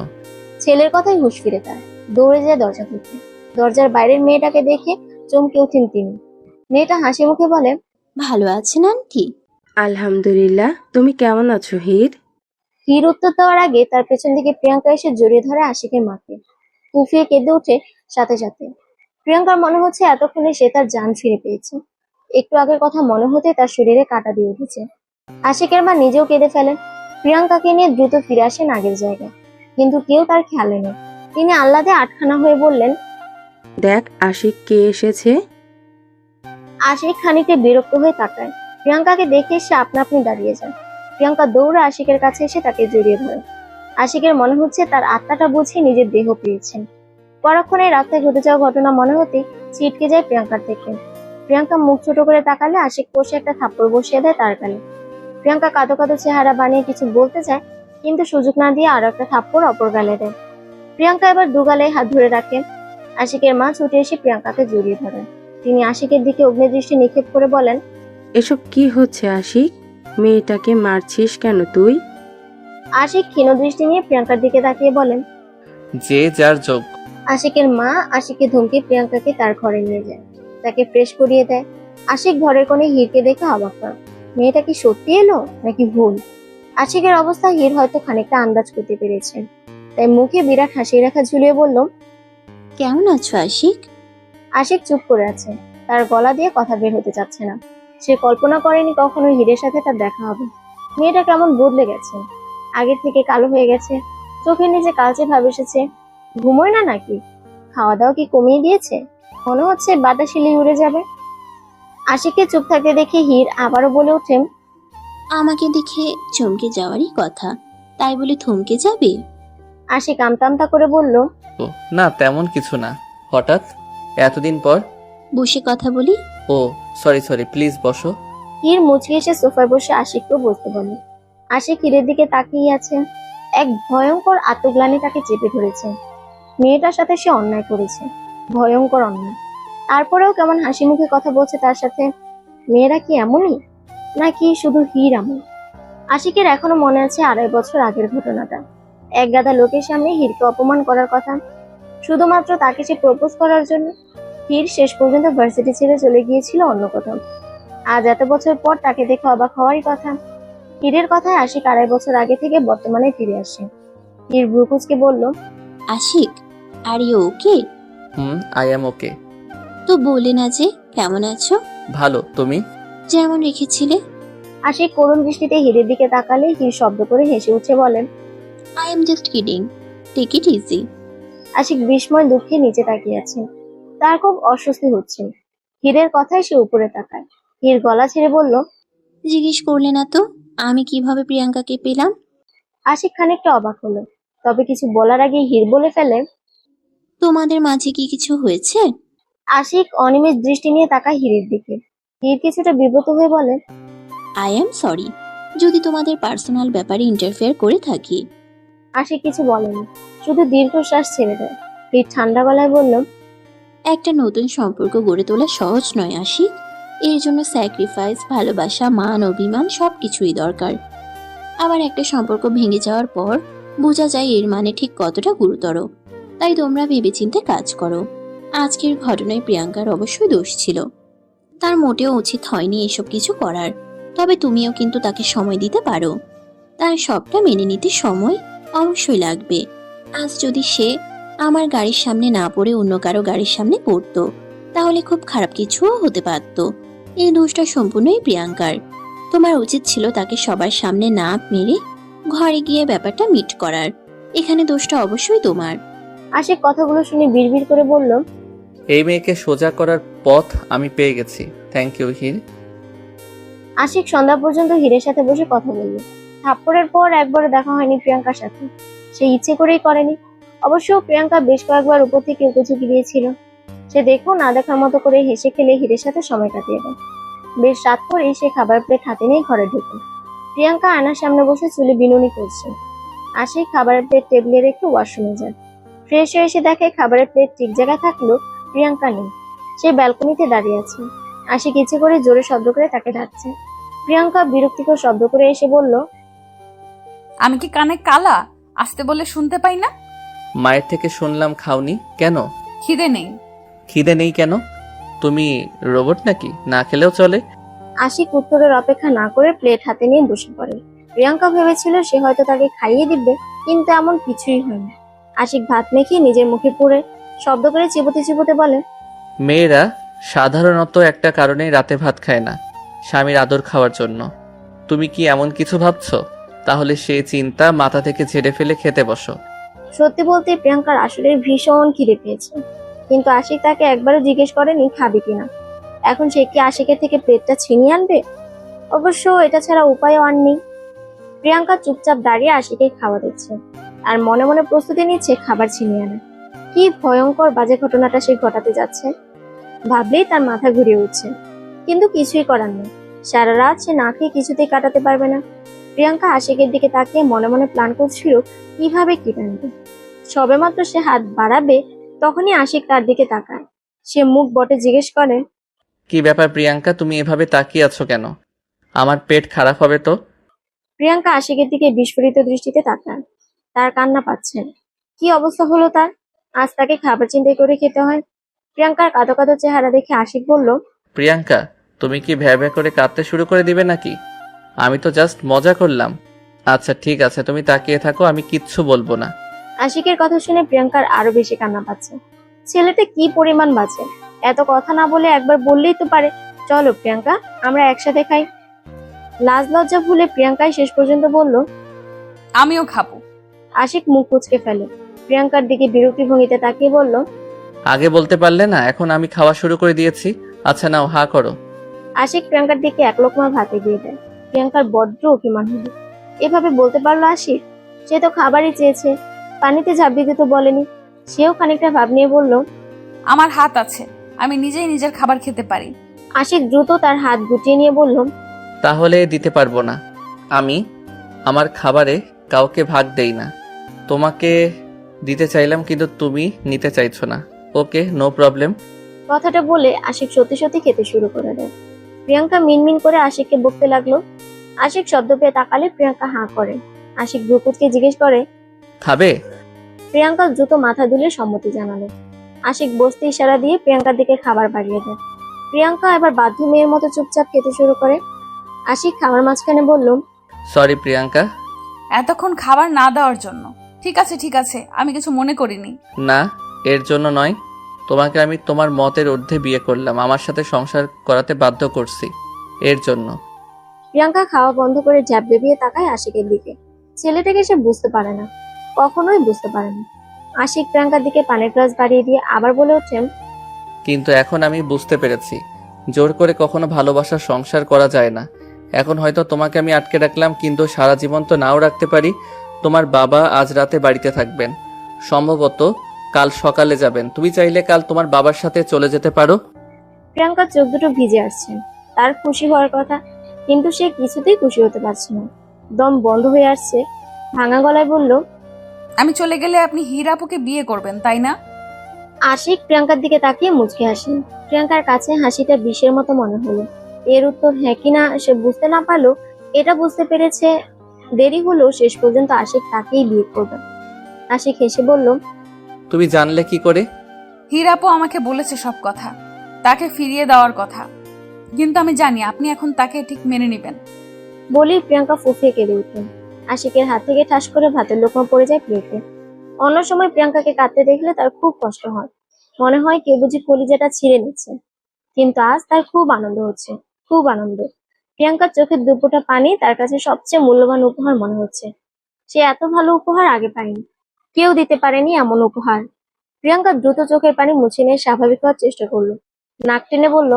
Speaker 3: ছেলের কথাই হুঁশ ফিরে তার। দৌড়ে যায় দরজা খুলতে। দরজার বাইরের মেয়েটাকে দেখে চমকে ওঠেন তিনি। মেয়েটা হাসি মুখে বলে,
Speaker 9: ভালো আছেন আন্টি?
Speaker 10: আলহামদুলিল্লাহ, তুমি কেমন আছো হির?
Speaker 3: হির উত্তর দেওয়ার আগে তার পেছন থেকে প্রিয়াঙ্কা এসে জড়িয়ে ধরে আশিকের মাকে। কুফিয়ে কেঁদে ওঠে সাথে সাথে। প্রিয়াঙ্কার মনে হচ্ছে এতক্ষণে সে তার জান ফিরে পেয়েছে। একটু আগের কথা মনে হতে তার শরীরে কাঁটা দিয়ে উঠেছে। আশিকের মা নিজেও কেঁদে ফেলেন। প্রিয়াঙ্কাকে নিয়ে দ্রুত ফিরে আসেন আগের জায়গায়, কিন্তু কেউ তার খেয়ালে নেই। তিনি আহ্লাদে আটখানা হয়ে বললেন,
Speaker 10: দেখ আশিক কে এসেছে।
Speaker 3: আশিক খানিকটা বিরক্ত হয়ে তাকায়। প্রিয়াঙ্কাকে দেখে সে আপনা আপনি দাঁড়িয়ে যায়। প্রিয়াঙ্কা দৌড়ে আশিকের কাছে এসে তাকে জড়িয়ে ধরে। আশিকের মনে হচ্ছে তার আত্মাটা বুঝে নিজের দেহ পেয়েছেন। পরক্ষণে রাস্তায় ঘটে যাওয়া ঘটনা মনে হতে ছিটকে যায় প্রিয়াঙ্কার থেকে। প্রিয়াঙ্কা মুখ ছোট করে তাকালে আশিক কষে একটা থাপ্পড় বসিয়ে দেয় তার গালে। প্রিয়াঙ্কা কাঁদো কাঁদো চেহারা বানিয়ে কিছু বলতে চায়, কিন্তু সুযোগ না দিয়ে আরো একটা থাপ্পড় অপর গালে দেয়। প্রিয়াঙ্কা এবার দু গালে হাত ধরে রাখে। আশিকের মা ছুটে এসে প্রিয়াঙ্কাকে জড়িয়ে ধরেন। তিনি আশিকের দিকে অগ্নিদৃষ্টি নিক্ষেপ করে বলেন,
Speaker 10: এসব কি হচ্ছে আশিক? মেয়েটাকে মারছিস কেন তুই?
Speaker 3: আশিক ক্ষীণ দৃষ্টি নিয়ে প্রিয়াঙ্কার দিকে তাকিয়ে বলেন।
Speaker 4: যে যার যোগ্য।
Speaker 3: আশিকের মা আশিককে ধমকে প্রিয়াঙ্কাকে তার ঘরে নিয়ে যায়, তাকে ফ্রেশ করিয়ে দেয়। আশিক ঘরের কোণে হীরকে দেখে অবাক হয়। মেয়েটা কি সত্যি এলো নাকি ভুল? আশিকের অবস্থা হীর হয়তো খানিকটা আন্দাজ করতে পেরেছে, তাই মুখে বিরাট হাসি রেখা ঝুলিয়ে বলল,
Speaker 9: কেমন আছো আশিক?
Speaker 3: আশিক চুপ করে আছে। তার গলা দিয়ে কথা বের হতে চাচ্ছে না। সে কল্পনা করেনি কখনো হীরের সাথে তার দেখা হবে। মেয়েটা কেমন বদলে গেছে, আগের থেকে কালো হয়ে গেছে, চোখের নিচে কালচে ভাব এসেছে। ঘুমোয় না নাকি? খাওয়া দাওয়া কি কমিয়ে দিয়েছে? মনে হচ্ছে বাতাসিলি উড়ে যাবে। আশিককে চুপ থাকতে দেখে হীর আবারও বলে ওঠেন,
Speaker 9: আমাকে দেখে চমকে যাওয়ারই কথা, তাই বলে থমকে যাবে?
Speaker 3: আশিক আমতা আমতা করে বলল,
Speaker 4: ও না, তেমন কিছু না। হঠাৎ এতদিন পর।
Speaker 9: বসে কথা বলি।
Speaker 4: ও সরি প্লিজ বসো।
Speaker 3: হীর মুচকি এসে সোফায় বসে আশিককেও বসতে বলে। আশিক হীরের দিকে তাকিয়ে আছে। এক ভয়ঙ্কর আত্মগ্লানি তাকে চেপে ধরেছে। মেয়েটার সাথে সে অন্যায় করেছে, ভয়ঙ্কর অন্যায়। তারপরেও কেমন হাসি মুখে কথা বলছে তার সাথে। মেয়েরা কি এমনই, নাকি শুধু হীর এমন? আশিকের এখনো মনে আছে 2.5 বছর আগের ঘটনাটা। এক গাদা লোকের সামনে হীরকে অপমান করার কথা, শুধুমাত্র তাকে সে প্রপোজ করার জন্য। হীর শেষ পর্যন্ত ভার্সিটি ছেড়ে চলে গিয়েছিল অন্য কোথাও। আজ এত বছর পর তাকে দেখে অবাক হওয়ারই কথা। হীরের কথায় আশিক 2.5 বছর আগে থেকে বর্তমানে ফিরে আসে। হীর ব্রুকুচকে বলল,
Speaker 9: Ashiq, are you okay?
Speaker 4: I am okay.
Speaker 9: তো বলে না যে কেমন আছো।
Speaker 4: ভালো, তুমি?
Speaker 9: যেমন রেখেছিলে।
Speaker 3: আশিক করুণ দৃষ্টিতে হীরের দিকে তাকালে হীর শব্দ করে হেসে উঠে বলেন,
Speaker 9: I am just kidding, take it easy.
Speaker 3: Ashiq বিস্ময় দুঃখে নিচে তাকিয়ে আছে। তার খুব অস্বস্তি হচ্ছে। হীরের কথায় সে উপরে তাকায়। হীর গলা ছেড়ে বলল,
Speaker 9: জিজ্ঞেস করলে না তো আমি কিভাবে প্রিয়াঙ্কাকে পেলাম।
Speaker 3: আশিক খানিকটা অবাক হলো, তবে কিছু বলার আগে হীর বলে ফেলে,
Speaker 9: তোমাদের মাঝে কি কিছু হয়েছে?
Speaker 3: আশিক অনিমেষ দৃষ্টি নিয়ে তাকায় হীরের দিকে। হীর কিছুটা বিব্রত হয়ে বলে,
Speaker 9: আই এম সরি যদি তোমাদের পার্সোনাল ব্যাপারে ইন্টারফেয়ার করে থাকি।
Speaker 3: আশিক কিছু বলেনি, শুধু দীর্ঘশ্বাস ছেড়ে দেয়। হীর ঠান্ডা গলায় বলল,
Speaker 9: একটা নতুন সম্পর্ক গড়ে তোলা সহজ নয় আশিক। এর জন্য স্যাক্রিফাইস, ভালোবাসা, মান, অভিমান সবকিছুই দরকার। আবার একটা সম্পর্ক ভেঙে যাওয়ার পর বোঝা যায় এর মানে ঠিক কতটা গুরুতর। তাই তোমরা ভেবেচিন্তে কাজ করো। আজকের ঘটনায় প্রিয়াঙ্কার অবশ্যই দোষ ছিল, তার মোটেও উচিত হয়নি এসব কিছু করার। তবে তুমিও কিন্তু তাকে সময় দিতে পারো। তার সবটা মেনে নিতে সময় অবশ্যই লাগবে। আজ যদি সে আমার গাড়ির সামনে না পড়ে অন্য কারো গাড়ির সামনে পড়তো, তাহলে খুব খারাপ কিছুও হতে পারত। এই দোষটা সম্পূর্ণই প্রিয়াঙ্কার। তোমার উচিত ছিল তাকে সবার সামনে না মেরে ঘরে গিয়ে ব্যাপারটা মিট করার। এখানে দোষটা অবশ্যই তোমার।
Speaker 3: আশিক কথাগুলো শুনে বিড়বিড় করে বলল,
Speaker 4: এই মেয়েকে সোজা করার পথ আমি পেয়ে গেছি। Thank you Heer.
Speaker 3: আশিক সন্ধ্যা পর্যন্ত হীরের সাথে বসে কথা বলল। থাপ্পড়ের পর একবারও দেখা হয়নি প্রিয়াঙ্কার সাথে। সে ইচ্ছে করেই করেনি। অবশ্য প্রিয়াঙ্কা বেশ কয়েকবার উপর থেকে উঁকি দিয়েছিল। সে দেখো না দেখার মতো করে হেসে খেলে হীরের সাথে সময় কাটিয়ে দেয়। বেশ রাত করে সে খাবার প্লেট হাতে নিয়ে ঘরে ঢুকে। প্রিয়াঙ্কা আয়নার সামনে বসে চুলে বিনুনি করছে। আশিক খাবারের প্লেট টেবিলে রেখে ওয়াশরুমে যায়। ফ্রেশ হয়ে এসে দেখে খাবারের প্লেট ঠিক জায়গায় থাকলেও প্রিয়াঙ্কা নেই। সে ব্যালকনিতে দাঁড়িয়ে আছে। আশিক ইচ্ছে করে জোরে শব্দ করে তাকে ডাকছে। প্রিয়াঙ্কা বিরক্তিকর শব্দ করে এসে বলল,
Speaker 2: আমি কি কানে কালা? আসতে বলে শুনতে পাই না?
Speaker 4: মায়ের থেকে শুনলাম খাওনি কেন?
Speaker 2: খিদে নেই।
Speaker 4: খিদে নেই কেন? তুমি রোবট নাকি? না খেলেও চলে?
Speaker 3: আশিক উত্তরের অপেক্ষা না করে প্লেট হাতে নিয়ে বসে পড়ে। প্রিয়াঙ্কা ভেবেছিল সে হয়তো তাকে খাইয়ে দিবে, কিন্তু এমন কিছুই হয়নি। আশিক ভাত মেখে নিজের মুখে পুরে শব্দ করে চিবোতে চিবোতে বলে,
Speaker 4: মেয়েরা সাধারণত একটা কারণেই রাতে ভাত খায় না, স্বামীর আদর খাওয়ার জন্য। তুমি কি এমন কিছু ভাবছো? তাহলে সেই চিন্তা মাথা থেকে ঝেড়ে ফেলে খেতে বসো।
Speaker 3: সত্যি বলতে প্রিয়াঙ্কার আসলে ভীষণ খিদে পেয়েছে, কিন্তু আশিক তাকে একবারও জিজ্ঞেস করেনি খাবে কিনা। এখন সে কি আশিকের থেকে প্লেটটা ছিনিয়ে আনবে? অবশ্য এটা ছাড়া উপায়ও আর নেই। প্রিয়াঙ্কা চুপচাপ দাঁড়িয়ে আশিকে খাওয়া দিচ্ছে আর মনে মনে প্রস্তুতি নিচ্ছে খাবার ছিনিয়ে আনা। কি ভয়ঙ্কর বাজে ঘটনাটা সে ঘটাতে যাচ্ছে, ভাবলেই তার মাথা ঘুরিয়ে উঠছে। কিন্তু কিছুই করার নেই, সারা রাত সে না খেয়ে কিছুতেই কাটাতে পারবে না। প্রিয়াঙ্কা আশিকের দিকে তাকিয়ে মনে মনে প্ল্যান করছিল কিভাবে কি টানবে। সবেমাত্র সে হাত বাড়াবে তখনই আশিক তার দিকে তাকায়। সে মুখ বটে জিজ্ঞেস করে,
Speaker 4: কি ব্যাপার প্রিয়াঙ্কা, তুমি এভাবে তাকিয়ে আছো কেন? আমার পেট খারাপ হবে তো।
Speaker 3: প্রিয়াঙ্কা আশিকের দিকে বিস্ফোরিত দৃষ্টিতে তাকায়। তার কান্না পাচ্ছে। কি অবস্থা হলো তার? আজ তাকে খাবার চিন্তাই করে খেতে হয়। প্রিয়াঙ্কার কাঁদো কাঁদো চেহারা দেখে আশিক বলল,
Speaker 4: প্রিয়াঙ্কা, তুমি কি ভ্যা ভ্যা করে কাঁদতে শুরু করে দিবে নাকি? আমি তো জাস্ট মজা করলাম। আচ্ছা ঠিক আছে, তুমি তাকিয়ে থাকো, আমি কিচ্ছু বলবো না।
Speaker 3: আশিকের কথা শুনে প্রিয়াঙ্কার আরো বেশি কান্না পাচ্ছে। ছেলেটা কি পরিমাণ বাঁচে, এত কথা না বলে একবার বললেই তো পারে, চলো প্রিয়াঙ্কা আমরা একসাথে খাই। লাজ লজ্জা ভুলে প্রিয়াঙ্কাই শেষ পর্যন্ত বলল,
Speaker 2: আমিও খাবো।
Speaker 3: আশিক মুখ কুঁচকে ফেলে। প্রিয়াঙ্কার দিকে বিরক্তি ভঙ্গিতে তাকিয়ে বলল,
Speaker 4: আগে বলতে পারলে না? এখন আমি খাওয়া শুরু করে দিয়েছি। আচ্ছা নাও, হা করো।
Speaker 3: আশিক প্রিয়াঙ্কার দিকে এক লোকমা ভাত এগিয়ে দেয়। প্রিয়াঙ্কার বড্ড অভিমান হলো। এভাবে বলতে পারলো আশিক? সে তো খাবারই চেয়েছে, পানিতে ঝাঁপ দিতে তো বলেনি। সেও খানিকটা ভাব নিয়ে বলল,
Speaker 2: আমার হাত আছে, আমি নিজেই নিজের খাবার খেতে পারি।
Speaker 3: আশিক দ্রুত তার হাত গুটিয়ে নিয়ে বলল,
Speaker 4: তাহলে দিতে পারবো না। আমি আমার খাবারে কাউকে ভাগ দেই না। তোমাকে দিতে চাইলাম কিন্তু তুমি নিতে চাইছো না। ওকে, নো প্রবলেম।
Speaker 3: কথাটা বলে আশিক সত্যি সত্যি খেতে শুরু করে দেয়। প্রিয়াঙ্কা মিনমিন করে আশিককে বকতে লাগলো। আশিক শব্দ পেয়ে তাকালে প্রিয়াঙ্কা হাঁ করে। আশিক ভ্রুকুচকে জিজ্ঞেস করে,
Speaker 4: খাবে?
Speaker 3: প্রিয়াঙ্কা দ্রুত মাথা দুলে সম্মতি জানালো। আশিক বসতে ইশারা দিয়ে প্রিয়াঙ্কার দিকে খাবার বাড়িয়ে দেয়। প্রিয়াঙ্কা এবার বাধ্য মেয়ের মতো চুপচাপ খেতে শুরু করে। আশিক খাবার মাঝখানে বলল,
Speaker 4: সরি প্রিয়াঙ্কা।
Speaker 2: এতক্ষণ খাবার না দেওয়ার জন্য। ঠিক আছে ঠিক আছে, আমি কিছু মনে করিনি।
Speaker 4: না, এর জন্য নয়। তোমাকে আমি তোমার মতের ঊর্ধ্বে বিয়ে করলাম, আমার সাথে সংসার করাতে বাধ্য করছি, এর জন্য।
Speaker 3: প্রিয়াঙ্কা খাওয়া বন্ধ করে ঝ্যাপ বেরিয়ে তাকায় আশিকের দিকে। ছেলেটাকে সে বুঝতে পারে না, কখনোই বুঝতে পারে না। আশিক প্রিয়াঙ্কার দিকে পানির গ্লাস বাড়িয়ে দিয়ে আবার বলে ওঠেন,
Speaker 4: কিন্তু এখন আমি বুঝতে পেরেছি, জোর করে কখনো ভালোবাসার সংসার করা যায় না। এখন হয়তো তোমাকে আমি আটকে রাখলাম, কিন্তু সারা জীবন তো নাও রাখতে পারি। তোমার বাবা আজ রাতে বাড়িতে থাকবেন, সম্ভবত কাল সকালে যাবেন। তুমি চাইলে কাল তোমার বাবার সাথে চলে যেতে পারো।
Speaker 3: প্রিয়াঙ্কার চোখ দুটো ভিজে আসছে। তার খুশি হওয়ার কথা, কিন্তু সে কিছুতেই খুশি হতে পারছে না। দম বন্ধ হয়ে আসছে। ভাঙা গলায় বলল,
Speaker 2: আমি চলে গেলে আপনি হীরাপুকে বিয়ে করবেন, তাই না?
Speaker 3: আশিক প্রিয়াঙ্কার দিকে তাকিয়ে মুচকে হাসে। প্রিয়াঙ্কার কাছে হাসিটা বিষের মতো মনে হলো। এর উত্তর হ্যাঁ কিনা সে বুঝতে না পারলো, এটা বুঝতে পেরেছে। দেরি হলো, শেষ পর্যন্ত আশিক তাকেই বিয়ে করবে। আশিক হেসে বলল,
Speaker 4: তুমি জানলে কি করে?
Speaker 2: হীরাপু আমাকে বলেছে সব কথা, তাকে ফিরিয়ে দেওয়ার কথা। কিন্তু আমি জানি আপনি এখন তাকে ঠিক মেনে নেবেন।
Speaker 3: বলেই প্রিয়াঙ্কা ফুফিয়ে কেঁদে উঠলেন। আশিকের হাত থেকে ঠাস করে ভাতের লোকমা পড়ে যায় প্লেটে। অন্য সময় প্রিয়াঙ্কাকে কাঁদতে দেখলে তার খুব কষ্ট হয়, মনে হয় কে বুঝি কলিজাটা ছিঁড়ে নিচ্ছে। কিন্তু আজ তার খুব আনন্দ হচ্ছে, খুব আনন্দ। প্রিয়াঙ্কার চোখের দুপোটা পানি তার কাছে সবচেয়ে মূল্যবান উপহার মনে হচ্ছে। সে এত ভালো উপহার আগে পায়নি, কেউ দিতে পারেনি এমন উপহার। প্রিয়াঙ্কা দ্রুত চোখের পানি মুছে নিয়ে স্বাভাবিক হওয়ার চেষ্টা করলো। নাক টেনে বলল,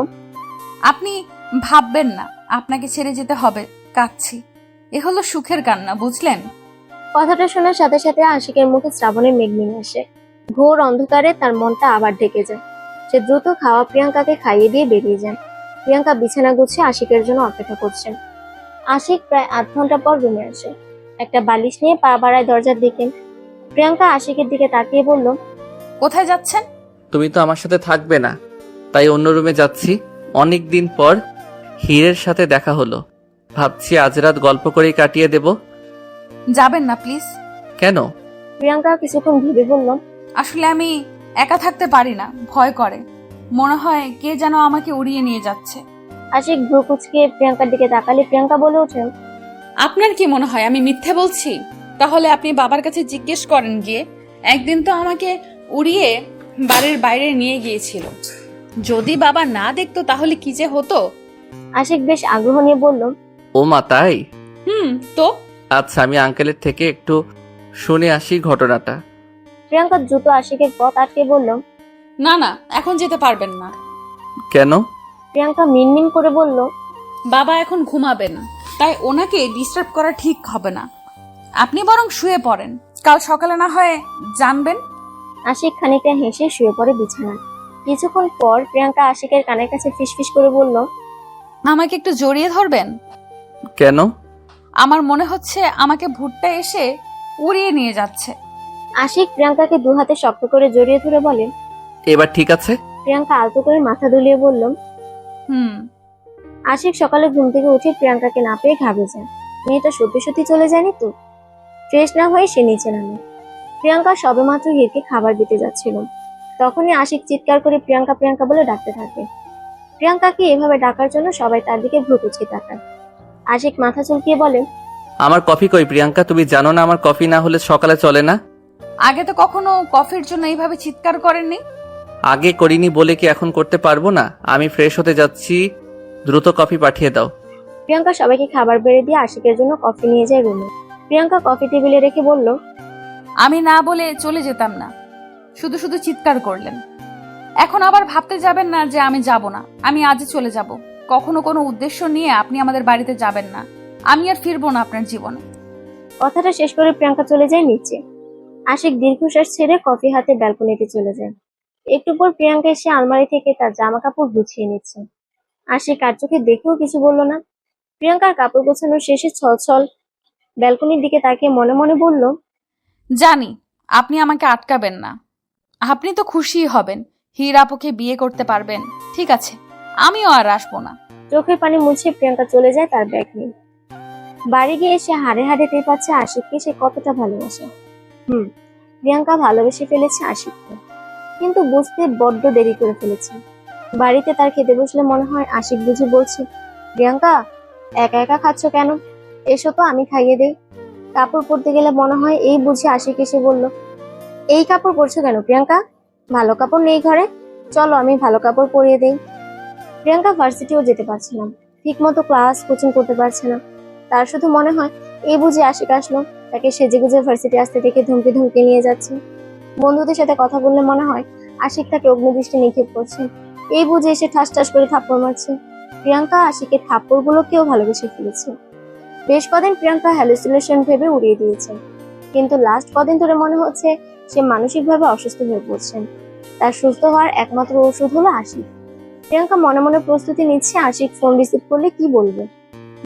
Speaker 2: আপনি ভাববেন না আপনাকে ছেড়ে যেতে হবে, কাঁদছি। এ হলো সুখের কান্না, বুঝলেন?
Speaker 3: কথাটা শোনার সাথে সাথে আশিকের মুখে শ্রাবণের মেঘ নেমে আসে। ঘোর অন্ধকারে তার মনটা আবার ঢেকে যায়। সে দ্রুত খাওয়া প্রিয়াঙ্কাকে খাইয়ে দিয়ে বেরিয়ে যান। প্রিয়াঙ্কা বিছানা গুছিয়ে আশিকের জন্য অপেক্ষা করছেন। আশিক প্রায় আধ ঘন্টা পর রুমে আসে। একটা বালিশ নিয়ে পা বাড়ায় দরজার দিকে। প্রিয়াঙ্কা আশিকের দিকে তাকিয়ে বলল,
Speaker 2: কোথায় যাচ্ছেন?
Speaker 4: তুমি তো আমার সাথে থাকবে না, তাই অন্য রুমে যাচ্ছি। অনেক দিন পর হীরের সাথে দেখা হলো, ভাবছি আজ রাত গল্প করেই কাটিয়ে দেব।
Speaker 2: যাবেন না প্লিজ।
Speaker 4: কেন?
Speaker 3: প্রিয়াঙ্কা কিছুক্ষণ ভেবে বলল,
Speaker 2: আসলে আমি একা থাকতে পারি না, ভয় করে। মনে হয় কে যেন আমাকে উড়িয়ে নিয়ে যাচ্ছে।
Speaker 3: আশিক ভ্রু কুঁচকে প্রিয়াঙ্কার দিকে তাকালে প্রিয়াঙ্কা বলে ওঠেন,
Speaker 2: আপনার কি মনে হয় আমি মিথ্যে বলছি? তাহলে আপনি বাবার কাছে জিজ্ঞেস করেন গিয়ে। একদিন তো আমাকে উড়িয়ে বাড়ির বাইরে নিয়ে গিয়েছিল। যদি বাবা না দেখতো তাহলে কি যে হতো।
Speaker 3: আশিক বেশ আগ্রহ নিয়ে বলল,
Speaker 4: ও মা, তাই?
Speaker 2: তো
Speaker 4: আচ্ছা, আমি আঙ্কেলের থেকে একটু শুনে আসি ঘটনাটা।
Speaker 3: প্রিয়াঙ্কা দ্রুত আশিকের পথ আটকে বলল।
Speaker 2: না না, এখন যেতে পারবেন না।
Speaker 4: কেন?
Speaker 3: প্রিয়াঙ্কা মিনমিন করে বলল,
Speaker 2: বাবা এখন ঘুমাবেন, তাই ওনাকে ডিস্টার্ব করা ঠিক হবে না। আপনি বরং শুয়ে পড়েন, কাল সকালে না হয় জানবেন।
Speaker 3: আশিক খানিকটা হেসে শুয়ে পড়ে বিছানায়। কিছুক্ষণ পর প্রিয়াঙ্কা আশিকের কানের কাছে ফিসফিস করে বলল,
Speaker 2: আমাকে একটু জড়িয়ে ধরবেন?
Speaker 4: কেন?
Speaker 2: আমার মনে হচ্ছে আমাকে ভুট্টা এসে উড়িয়ে নিয়ে যাচ্ছে।
Speaker 3: আশিক প্রিয়াঙ্কাকে দু হাতে শক্ত করে জড়িয়ে ধরে বলে।
Speaker 4: এবার ঠিক আছে?
Speaker 3: প্রিয়াঙ্কা আলতো করে মাথা দুলিয়ে বলল। আশিক সকালে ঘুম থেকে উঠে প্রিয়াঙ্কাকে না পেয়ে ঘাবড়ে যায়। মেয়েটা সত্যি সত্যি চলে যায়নি তো? ফ্রেশ না হয়ে সে নিচে নামে। প্রিয়াঙ্কা সবেমাত্র হিরকে খাবার দিতে যাচ্ছিল, তখনই আশিক চিৎকার করে প্রিয়াঙ্কা প্রিয়াঙ্কা বলে ডাকতে থাকে। প্রিয়াঙ্কাকে এভাবে ডাকার জন্য সবাই তার দিকে ভ্রু কুঁচকে তাকায়। আশিক মাথা চুলকিয়ে বলে,
Speaker 4: আমার কফি কই প্রিয়াঙ্কা? তুমি জানো না আমার কফি না হলে সকালে চলে না?
Speaker 2: আগে তো কখনো কফির জন্য এইভাবে চিৎকার করেননি।
Speaker 4: আগে করিনি বলে কি এখন করতে পারবো না? আমি ফ্রেশ হতে যাচ্ছি, দ্রুত কফি পাঠিয়ে দাও।
Speaker 3: প্রিয়াঙ্কা সবাইকে খাবার বেড়ে দিয়ে আশিকের জন্য কফি নিয়ে যায় রুমে। প্রিয়াঙ্কা কফি টেবিলে রেখে বলল,
Speaker 2: আমি না বলে চলে যেতাম না, শুধু শুধু চিৎকার করলেন। এখন আবার ভাবতে যাবেন না যে আমি যাব না। আমি আজই চলে যাব। কখনো কোনো উদ্দেশ্য নিয়ে আপনি আমাদের বাড়িতে যাবেন না। আমি আর ফিরবো না আপনার জীবনে।
Speaker 3: কথাটা শেষ করে প্রিয়াঙ্কা চলে যায় নিচে। আশিক দীর্ঘশ্বাস ছেড়ে কফি হাতে ব্যালকনিতে চলে যায়। একটু পর প্রিয়াঙ্কা এসে আলমারি থেকে তার জামা কাপড় গুছিয়ে নিচ্ছে। আশিক আর চোখে দেখেও কিছু বলল না। প্রিয়াঙ্কার কাপড় গোছানো শেষে ছল ব্যালকনির দিকে তাকিয়ে মনে মনে বলল,
Speaker 2: জানি আপনি আমাকে আটকাবেন না। আপনি তো খুশিই হবেন, হীর আপুকে বিয়ে করতে পারবেন। ঠিক আছে, আমিও আর আসবো না।
Speaker 3: চোখের পানি মুছে প্রিয়াঙ্কা চলে যায় তার ব্যাগ নিয়ে। বাড়ি গিয়ে এসে হাড়ে হাড়ে টের পাচ্ছে আশিককে সে কতটা ভালোবাসে। প্রিয়াঙ্কা ভালোবেসে ফেলেছে আশিককে, কিন্তু বুঝতে বড্ড দেরি করে ফেলেছে। বাড়িতে তার খেতে বসলে মনে হয় আশিক বুঝি বলছে, প্রিয়াঙ্কা একা একা খাচ্ছ কেন? এসো তো আমি খাইয়ে দেই। কাপড় পরতে গেলে মনে হয় এই বুঝি আশিক এসে বলল, এই কাপড় পরছো কেন প্রিয়াঙ্কা? ভালো কাপড় নেই ঘরে? চলো আমি ভালো কাপড় পরিয়ে দেই। প্রিয়াঙ্কা ভার্সিটিও যেতে পারছে না, ঠিক মতো ক্লাস কোচিং করতে পারছে না। তার শুধু মনে হয় এই বুঝি আশিক আসলো, তাকে সেজে গুজে ভার্সিটি আসতে দেখে ধমকে ধমকে নিয়ে যাচ্ছে। বন্ধুদের সাথে কথা বললে মনে হয় আশিক তাকে অগ্নিদৃষ্টি নিক্ষেপ করছে, এই বুঝে এসে ঠাস ঠাস করে থাপ্পড় মারছে। প্রিয়াঙ্কা আশিকের থাপ্পড়গুলোকেও ভালোবেসে ফেলেছে। বেশ কদিন প্রিয়াঙ্কা হ্যালুসিনেশন ভেবে উড়িয়ে দিয়েছে, কিন্তু লাস্ট কদিন ধরে মনে হচ্ছে সে মানসিকভাবে অসুস্থ হয়ে পড়ছে। তার সুস্থ হওয়ার একমাত্র ওষুধ হলো আশিক। প্রিয়াঙ্কা মনে মনে প্রস্তুতি নিচ্ছে আশিক ফোন রিসিভ করলে কি বলবে।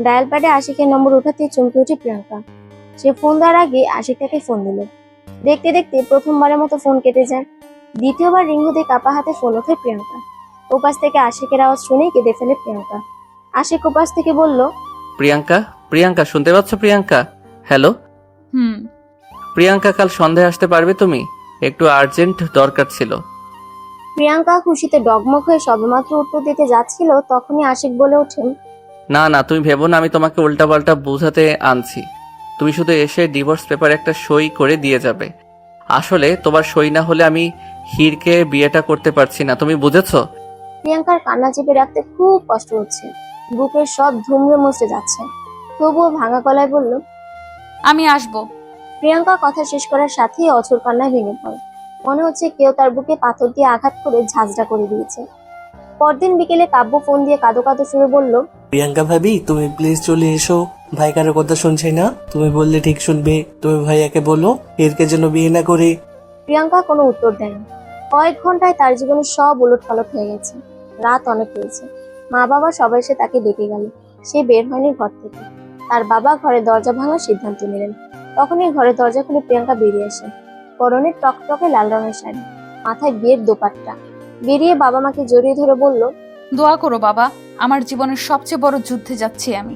Speaker 3: ডায়াল প্যাডে আশিকের নম্বর উঠাতে চমকে ওঠে প্রিয়াঙ্কা। সে ফোন দেওয়ার আগে আশিক তাকে ফোন দিল। দেখতে দেখতে প্রথমবারের মতো ফোন কেটে যায়। দ্বিতীয়বার রিং হতে কাপা হাতে ফোন ওঠে প্রিয়াঙ্কা। ওপাশ থেকে আশিকের আওয়াজ শুনেই কেঁদে ফেলে প্রিয়াঙ্কা। আশিক ওপাশ থেকে বলল,
Speaker 4: প্রিয়াঙ্কা, প্রিয়াঙ্কা শুনতে পাচ্ছ? প্রিয়াঙ্কা, হ্যালো। প্রিয়াঙ্কা, কাল সন্ধ্যায় আসতে পারবে তুমি? একটু আর্জেন্ট দরকার ছিল।
Speaker 3: প্রিয়াঙ্কা খুশিতে ডগমগ হয়ে সবেমাত্র উত্তর দিতে যাচ্ছিল, তখনই আশিক বলে ওঠেন,
Speaker 4: না না, তুমি ভেবো না আমি তোমাকে উল্টাপাল্টা বোঝাতে আনছি। তুমি শুধু এসে ডিভোর্স পেপার একটা সই করে দিয়ে যাবে। আসলে তোমার সই না হলে আমি হীরকে বিয়েটা করতে পারছি না, তুমি বুঝেছো?
Speaker 3: প্রিয়াঙ্কার কান্না চেপে রাখতে খুব কষ্ট হচ্ছে, বুকের সব ধুমড়ে মুচড়ে যাচ্ছে। তবুও ভাঙা গলায় বলল,
Speaker 2: আমি আসবো।
Speaker 3: প্রিয়াঙ্কা কথা শেষ করার সাথেই অঝোর কান্নায় ভেঙে পড়ে। মনে হচ্ছে কেউ তার বুকে পাথর দিয়ে আঘাত করে ঝাঁঝরা করে দিয়েছে। পরদিন বিকেলে কাব্য ফোন দিয়ে কাঁদো কাঁদো সুরে বলল,
Speaker 11: প্রিয়াঙ্কা ভাবি তুমি প্লিজ চলে এসো, ভাই কারো কথা শুনছে না, তুমি বললে ঠিক শুনবে। তুমি ভাইয়াকে বলো এরকে যেন বিয়ে না করে।
Speaker 3: প্রিয়াঙ্কা কোনো উত্তর দেয়নি। কয়েক ঘন্টায় তার জীবনে সব উলটপালট হয়ে গেছে। রাত অনেক হয়েছে, মা বাবা সবাই এসে তাকে ডেকে গেল। সে বের হয়নি ঘর থেকে। তার বাবা ঘরে দরজা ভাঙার সিদ্ধান্ত নিলেন। তখনই ঘরের দরজা খুলে প্রিয়াঙ্কা বেরিয়ে আসে। পরনে টকটকে লাল রঙের শাড়ি, মাথায় বিয়ের দোপাট্টা। বেরিয়ে বাবা মাকে জড়িয়ে ধরে বলল,
Speaker 2: দোয়া করো বাবা, আমার জীবনের সবচেয়ে বড় যুদ্ধে যাচ্ছি আমি।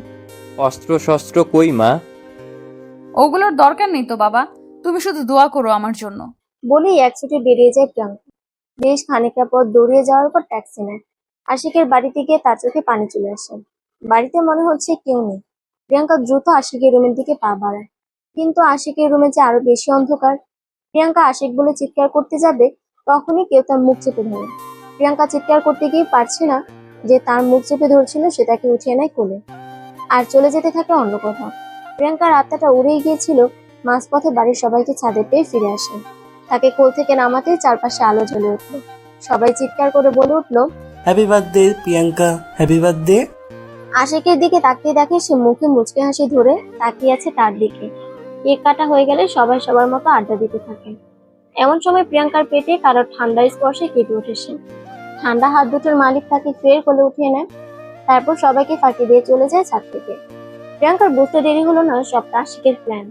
Speaker 6: অস্ত্র শস্ত্র কই মা?
Speaker 2: ওগুলোর দরকার নেই তো বাবা, তুমি শুধু দোয়া করো আমার জন্য।
Speaker 3: বলেই এক ছুটে বেরিয়ে যায় প্রিয়াঙ্কা। বেশ খানিকটা পথ দৌড়িয়ে যাওয়ার পর ট্যাক্সি নেয়। আশিকের বাড়িতে গিয়ে তার চোখে পানি চলে আসে। বাড়িতে মনে হচ্ছে কেউ নেই। প্রিয়াঙ্কা দ্রুত আশিকের রুমের দিকে পা বাড়ায়, কিন্তু আশিকের রুমে যে আরো বেশি অন্ধকার। প্রিয়াঙ্কা আশিক বলে চিৎকার করতে যাবে, তখনই কেউ তার মুখ চেপে ধরে। প্রিয়াঙ্কা চিৎকার করতে গিয়ে পারছে না, যে তার মুখ চেপে ধরছিল সে তাকে উঠিয়ে নেয় কোলে আর চলে যেতে থাকে অন্য কোথাও। প্রিয়াঙ্কার আত্মাটা উড়েই গিয়েছিল। মাঝপথে বাড়ির সবাইকে ছাদে পেয়ে ফিরে আসে। তাকে কোল থেকে নামাতে চারপাশে আলো জ্বলে উঠলো। সবাই চিৎকার করে বলে উঠলো,
Speaker 11: happy birthday Priyanka, happy birthday.
Speaker 3: আশিকের দিকে তাকিয়ে দেখে সে মুখে মুচকে হাসি ধরে তাকিয়ে আছে তার দিকে। কেক কাটা হয়ে গেলে সবাই সবার মতো আড্ডা দিতে থাকে। এমন সময় প্রিয়াঙ্কার পেটে কারো ঠান্ডা স্পর্শে কেঁপে ওঠে সে। ঠান্ডা হাত দুটোর মালিক তাকে ফের কোলে উঠিয়ে নেয়। তারপর সবাইকে ফাঁকি দিয়ে চলে যায় ছাদ থেকে। প্রিয়াঙ্কার বুঝতে দেরি হলো না, সবটা আশিকের প্ল্যান।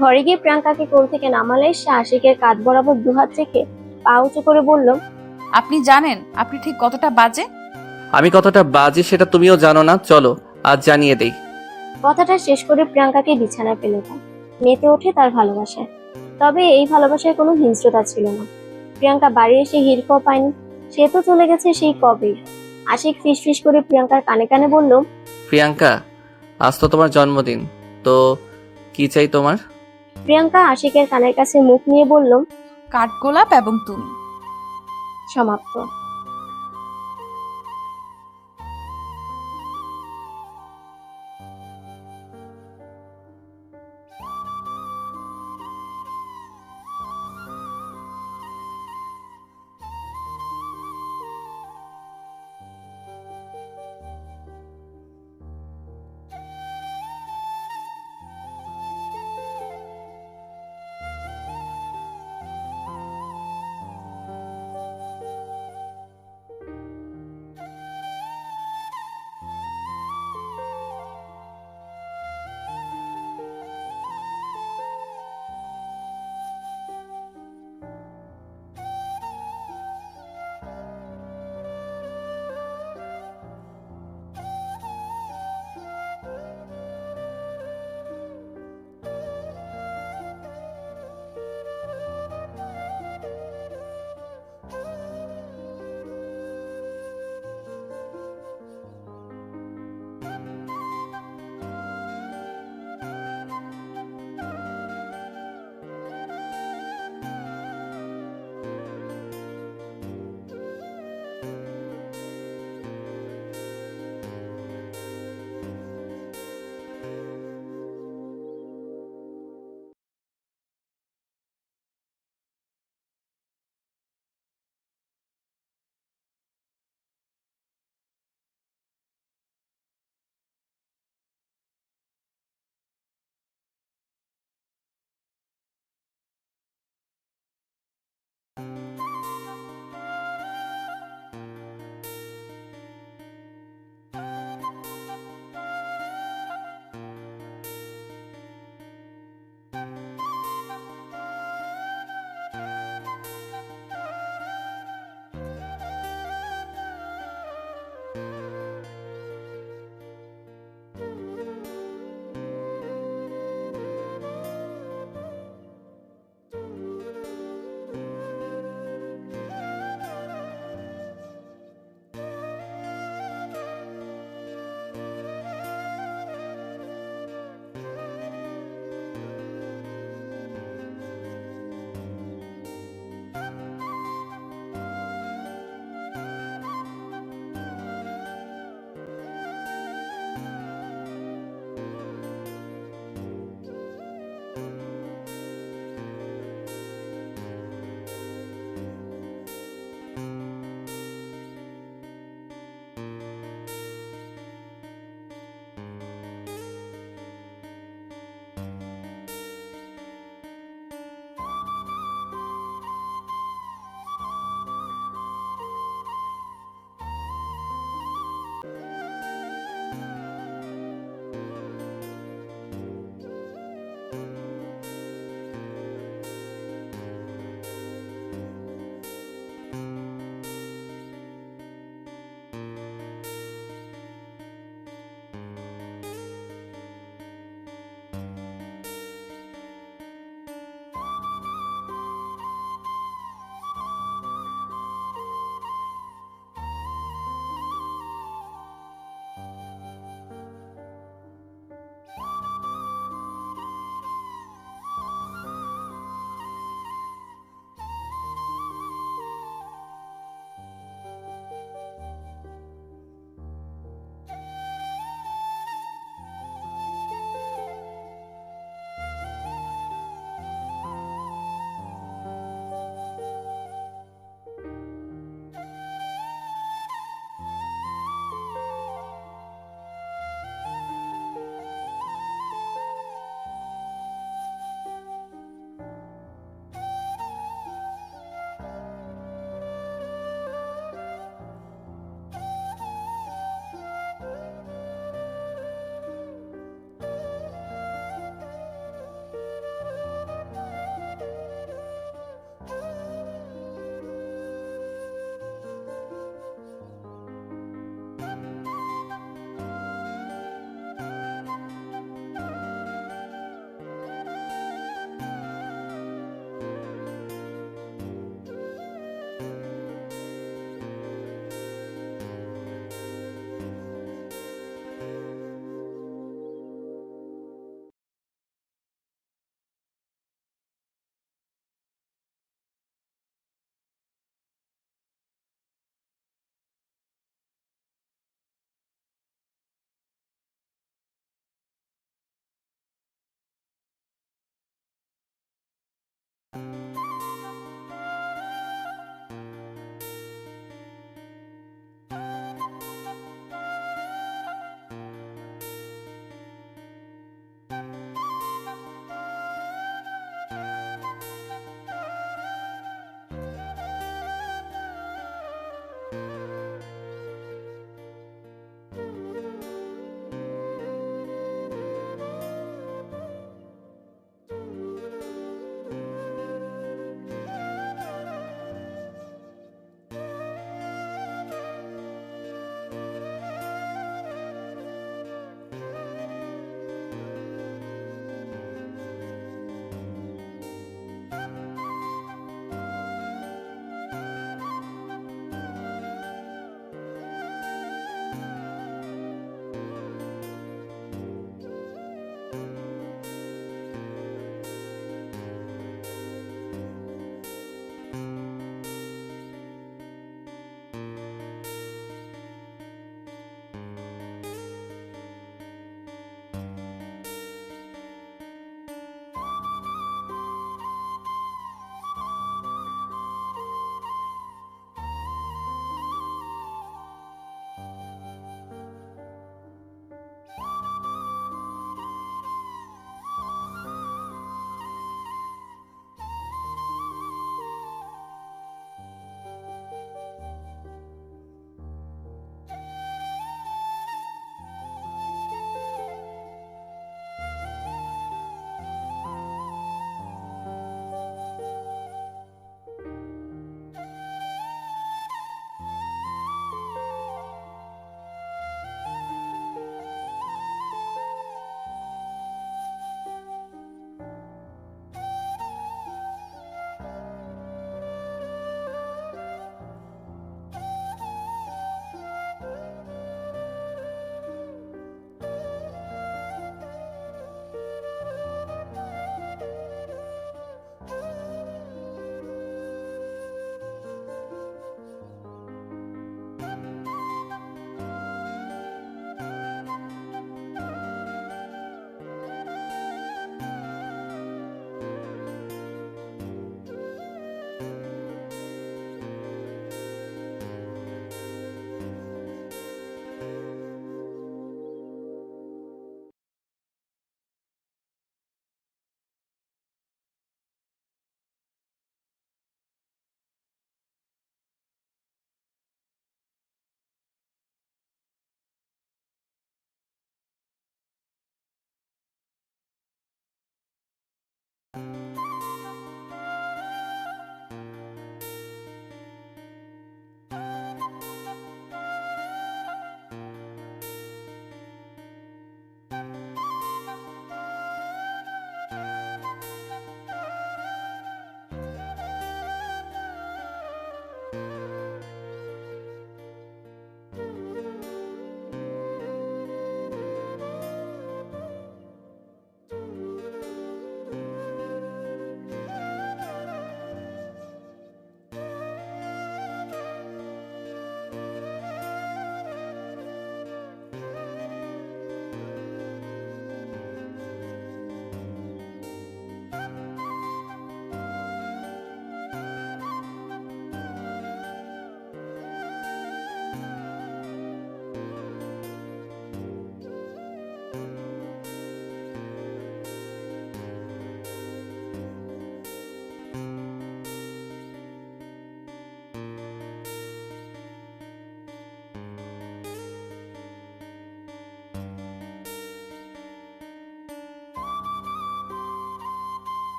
Speaker 3: ঘরে গিয়ে প্রিয়াঙ্কাকে কোল থেকে নামালে সে আশিকের কাঁধ বরাবর দুহাত রেখে পা উঁচু করে বলল,
Speaker 2: আপনি জানেন আপনি ঠিক কতটা বাজে?
Speaker 4: আমি কতটা বাজে সেটা তুমিও জানো না, চলো আজ জানিয়ে দেই।
Speaker 3: কথাটা শেষ করে প্রিয়াঙ্কাকে বিছানায় ফেলে দেয়। মেতে ওঠে তার ভালোবাসায়। তবে এই ভালোবাসায় কোনো হিংস্রতা ছিল না। প্রিয়াঙ্কা বাড়ি এসে হিড়কও পায়নি, সে তো চলে গেছে সেই কবেই। আশিক ফিসফিস করে প্রিয়াঙ্কার কানে কানে বলল,
Speaker 4: প্রিয়াঙ্কা, আজ তো তোমার জন্মদিন, তো কি চাই তোমার?
Speaker 3: প্রিয়াঙ্কা আশিকের কানের কাছে মুখ নিয়ে বলল,
Speaker 2: কাঠগোলাপ এবং তুমি।
Speaker 3: সমাপ্ত।